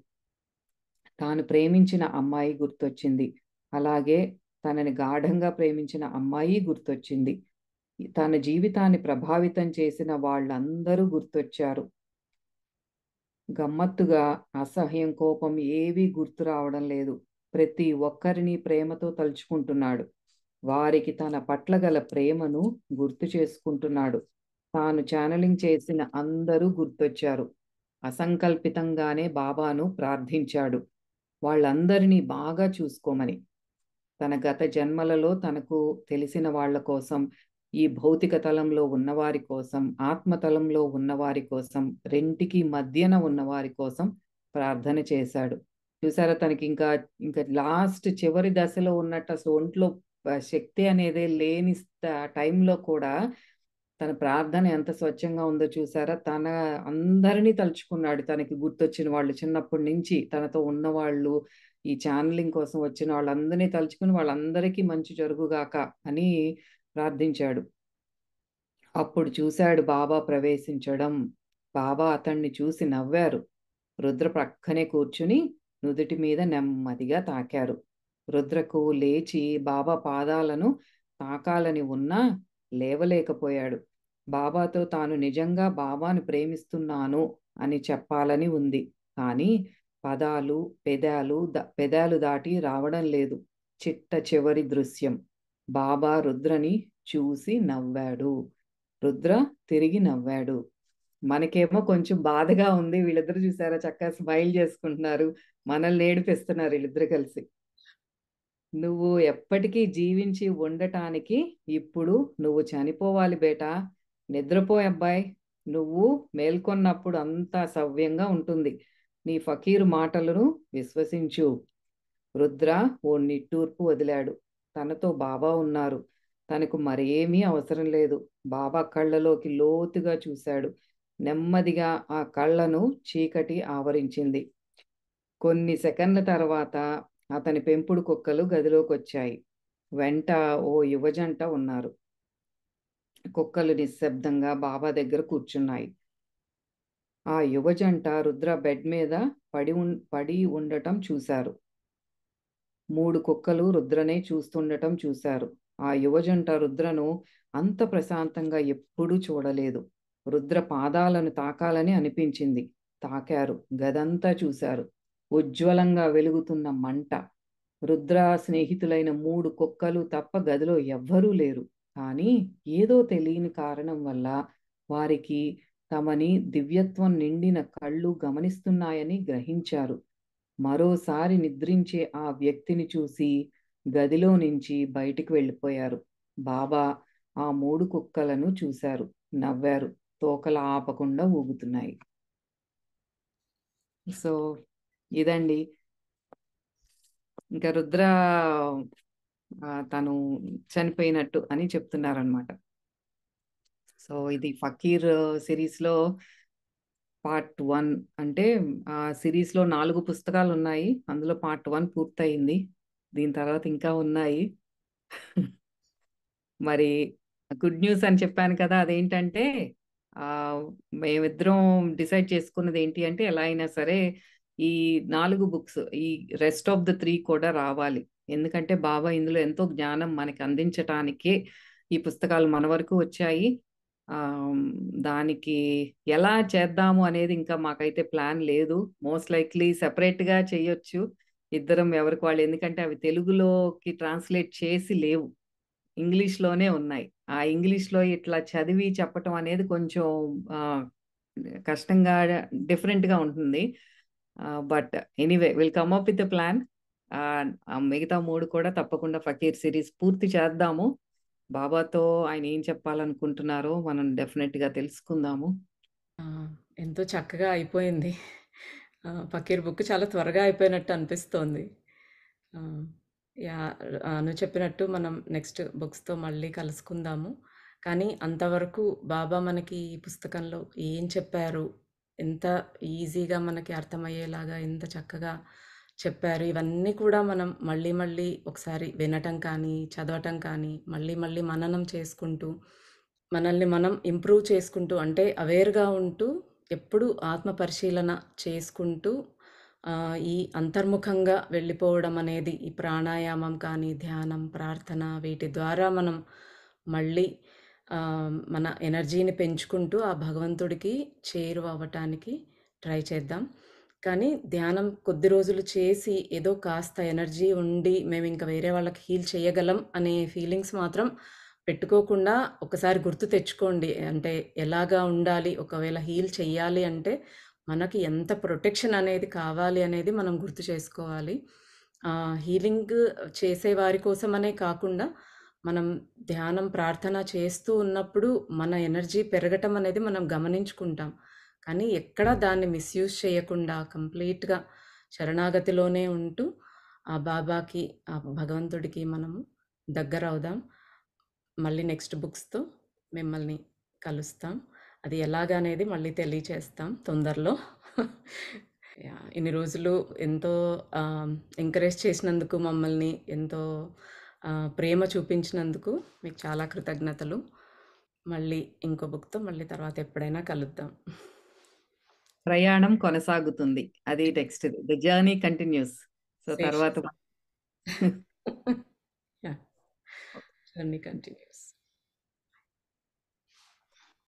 తాను ప్రేమించిన అమ్మాయి గుర్తొచ్చింది. అలాగే తనని గాఢంగా ప్రేమించిన అమ్మాయి గుర్తొచ్చింది. తన జీవితాన్ని ప్రభావితం చేసిన వాళ్ళందరూ గుర్తొచ్చారు. గమ్మత్తుగా అసహ్యం, కోపం ఏవీ గుర్తు రావడం లేదు. ప్రతి ఒక్కరిని ప్రేమతో తలుచుకుంటున్నాడు. వారికి తన పట్ల గల ప్రేమను గుర్తు చేసుకుంటున్నాడు. తాను ఛానలింగ్ చేసిన అందరూ గుర్తొచ్చారు. అసంకల్పితంగానే బాబాను ప్రార్థించాడు వాళ్ళందరినీ బాగా చూసుకోమని. తన గత జన్మలలో తనకు తెలిసిన వాళ్ళ కోసం, ఈ భౌతిక తలంలో ఉన్నవారి కోసం, ఆత్మతలంలో ఉన్నవారి కోసం, రెంటికి మధ్యన ఉన్నవారి కోసం ప్రార్థన చేశాడు. చూసారా తనకి ఇంకా ఇంకా లాస్ట్ చివరి దశలో ఉన్నట్టు అసలు ఒంట్లో శక్తి అనేదే లేని టైంలో కూడా తన ప్రార్థన ఎంత స్వచ్ఛంగా ఉందో చూసారా? తన అందరినీ తలుచుకున్నాడు. తనకి గుర్తొచ్చిన వాళ్ళు చిన్నప్పటి నుంచి తనతో ఉన్నవాళ్ళు, ఈ ఛానలింగ్ కోసం వచ్చిన వాళ్ళందరినీ తలుచుకుని వాళ్ళందరికీ మంచి జరుగుగాక అని ప్రార్థించాడు. అప్పుడు చూశాడు బాబా ప్రవేశించడం. బాబా అతన్ని చూసి నవ్వారు. రుద్ర ప్రక్కనే కూర్చుని నుదుటి మీద నెమ్మదిగా తాకారు. రుద్రకు లేచి బాబా పాదాలను తాకాలని ఉన్నా లేవలేకపోయాడు. బాబాతో తాను నిజంగా బాబాను ప్రేమిస్తున్నాను అని చెప్పాలని ఉంది. కానీ పెదాలు దాటి రావడం లేదు. చిట్ట చివరి దృశ్యం. బాబా రుద్రని చూసి నవ్వాడు. రుద్ర తిరిగి నవ్వాడు. మనకేమో కొంచెం బాధగా ఉంది. వీళ్ళిద్దరు చూసారా చక్కగా స్మైల్ చేసుకుంటున్నారు. మనల్ని ఏడిపిస్తున్నారు వీళ్ళిద్దరు కలిసి. నువ్వు ఎప్పటికీ జీవించి ఉండటానికి ఇప్పుడు నువ్వు చనిపోవాలి బేటా. నిద్రపో అబ్బాయి. నువ్వు మేల్కొన్నప్పుడు అంతా సవ్యంగా ఉంటుంది. నీ ఫకీరు మాటలను విశ్వసించు. రుద్ర ఓ నిట్టూర్పు వదిలాడు. తనతో బాబా ఉన్నారు. తనకు మరేమీ అవసరం లేదు. బాబా కళ్ళలోకి లోతుగా చూశాడు. నెమ్మదిగా ఆ కళ్ళను చీకటి ఆవరించింది. కొన్ని సెకన్ల తర్వాత అతని పెంపుడు కుక్కలు గదిలోకొచ్చాయి. వెంట ఓ యువజంట ఉన్నారు. కుక్కలు నిశ్శబ్దంగా బాబా దగ్గర కూర్చున్నాయి. ఆ యువజంట రుద్ర బెడ్ మీద పడి ఉండటం చూశారు. 3 కుక్కలు రుద్రనే చూస్తుండటం చూశారు. ఆ యువజంట రుద్రను అంత ప్రశాంతంగా ఎప్పుడూ చూడలేదు. రుద్ర పాదాలను తాకాలని అనిపించింది. తాకారు. గదంతా చూశారు. ఉజ్వలంగా వెలుగుతున్న మంట. రుద్ర స్నేహితులైన 3 కుక్కలు తప్ప గదిలో ఎవ్వరూ లేరు. కానీ ఏదో తెలియని కారణం వల్ల వారికి తమని దివ్యత్వం నిండిన కళ్ళు గమనిస్తున్నాయని గ్రహించారు. మరోసారి నిద్రించే ఆ వ్యక్తిని చూసి గదిలో నుంచి బయటికి వెళ్ళిపోయారు. బాబా ఆ 3 కుక్కలను చూశారు. నవ్వారు. తోకలు ఆపకుండా ఊగుతున్నాయి. సో ఇదండి. ఇంకా రుద్ర తను చనిపోయినట్టు అని చెప్తున్నారనమాట. సో ఇది ఫకీర్ సిరీస్లో పార్ట్ 1. అంటే ఆ సిరీస్లో 4 పుస్తకాలు ఉన్నాయి. అందులో పార్ట్ 1 పూర్తయింది. దీని తర్వాత ఇంకా ఉన్నాయి. మరి గుడ్ న్యూస్ అని చెప్పాను కదా, అదేంటంటే మేమిద్దరం డిసైడ్ చేసుకున్నది ఏంటి అంటే, ఎలా అయినా సరే ఈ 4 బుక్స్, ఈ రెస్ట్ ఆఫ్ ద 3 కూడా రావాలి. ఎందుకంటే బాబా ఇందులో ఎంతో జ్ఞానం మనకి అందించటానికే ఈ పుస్తకాలు మన వరకు వచ్చాయి. దానికి ఎలా చేద్దాము అనేది ఇంకా మాకైతే ప్లాన్ లేదు. మోస్ట్ లైక్లీ సెపరేట్గా చేయొచ్చు ఇద్దరం ఎవరికి వాళ్ళు, ఎందుకంటే అవి తెలుగులోకి ట్రాన్స్లేట్ చేసి లేవు, ఇంగ్లీష్లోనే ఉన్నాయి. ఆ ఇంగ్లీష్లో ఇట్లా చదివి చెప్పటం అనేది కొంచెం కష్టంగా, డిఫరెంట్గా ఉంటుంది. But anyway will come up with plan. మిగతా 3 కూడా తప్పకుండా ఫకీర్ సిరీస్ పూర్తి చేద్దాము. బాబాతో ఆయన ఏం చెప్పాలనుకుంటున్నారో మనం డెఫినెట్గా తెలుసుకుందాము. ఎంతో చక్కగా అయిపోయింది. ఫకీర్ బుక్ చాలా త్వరగా అయిపోయినట్టు అనిపిస్తోంది. నువ్వు చెప్పినట్టు మనం నెక్స్ట్ బుక్స్తో మళ్ళీ కలుసుకుందాము. కానీ అంతవరకు బాబా మనకి ఈ పుస్తకంలో ఏం చెప్పారు, ఎంత ఈజీగా మనకి అర్థమయ్యేలాగా ఎంత చక్కగా చెప్పారు, ఇవన్నీ కూడా మనం మళ్ళీ మళ్ళీ ఒకసారి వినటం కానీ చదవటం కానీ మళ్ళీ మళ్ళీ మననం చేసుకుంటూ మనల్ని మనం ఇంప్రూవ్ చేసుకుంటూ, అంటే అవేర్గా ఉంటూ ఎప్పుడు ఆత్మ పరిశీలన చేసుకుంటూ ఈ అంతర్ముఖంగా వెళ్ళిపోవడం అనేది, ఈ ప్రాణాయామం కానీ ధ్యానం ప్రార్థన వీటి ద్వారా మనం మళ్ళీ మన ఎనర్జీని పెంచుకుంటూ ఆ భగవంతుడికి చేరువవ్వటానికి ట్రై చేద్దాం. కానీ ధ్యానం కొద్ది రోజులు చేసి ఏదో కాస్త ఎనర్జీ ఉండి మేము ఇంకా వేరే వాళ్ళకి హీల్ చేయగలం అనే ఫీలింగ్స్ మాత్రం పెట్టుకోకుండా ఒకసారి గుర్తు తెచ్చుకోండి. అంటే ఎలాగా ఉండాలి, ఒకవేళ హీల్ చెయ్యాలి అంటే మనకి ఎంత ప్రొటెక్షన్ అనేది కావాలి అనేది మనం గుర్తు చేసుకోవాలి. హీలింగ్ చేసేవారి కోసమనే కాకుండా మనం ధ్యానం ప్రార్థన చేస్తూ ఉన్నప్పుడు మన ఎనర్జీ పెరగటం అనేది మనం గమనించుకుంటాం. కానీ ఎక్కడ దాన్ని మిస్యూజ్ చేయకుండా కంప్లీట్గా శరణాగతిలోనే ఉంటూ ఆ బాబాకి, ఆ భగవంతుడికి మనము దగ్గర అవుదాం. మళ్ళీ నెక్స్ట్ బుక్స్తో మిమ్మల్ని కలుస్తాం. అది ఎలాగనేది మళ్ళీ తెలియచేస్తాం తొందరలో. ఇన్ని రోజులు ఎంతో ఎంకరేజ్ చేసినందుకు, మమ్మల్ని ఎంతో ప్రేమ చూపించినందుకు మీకు చాలా కృతజ్ఞతలు. మళ్ళీ ఇంకో బుక్తో మళ్ళీ తర్వాత ఎప్పుడైనా కలుద్దాం. ప్రయాణం కొనసాగుతుంది. అది next, the journey continues. So తర్వాత జర్నీ కంటిన్యూస్.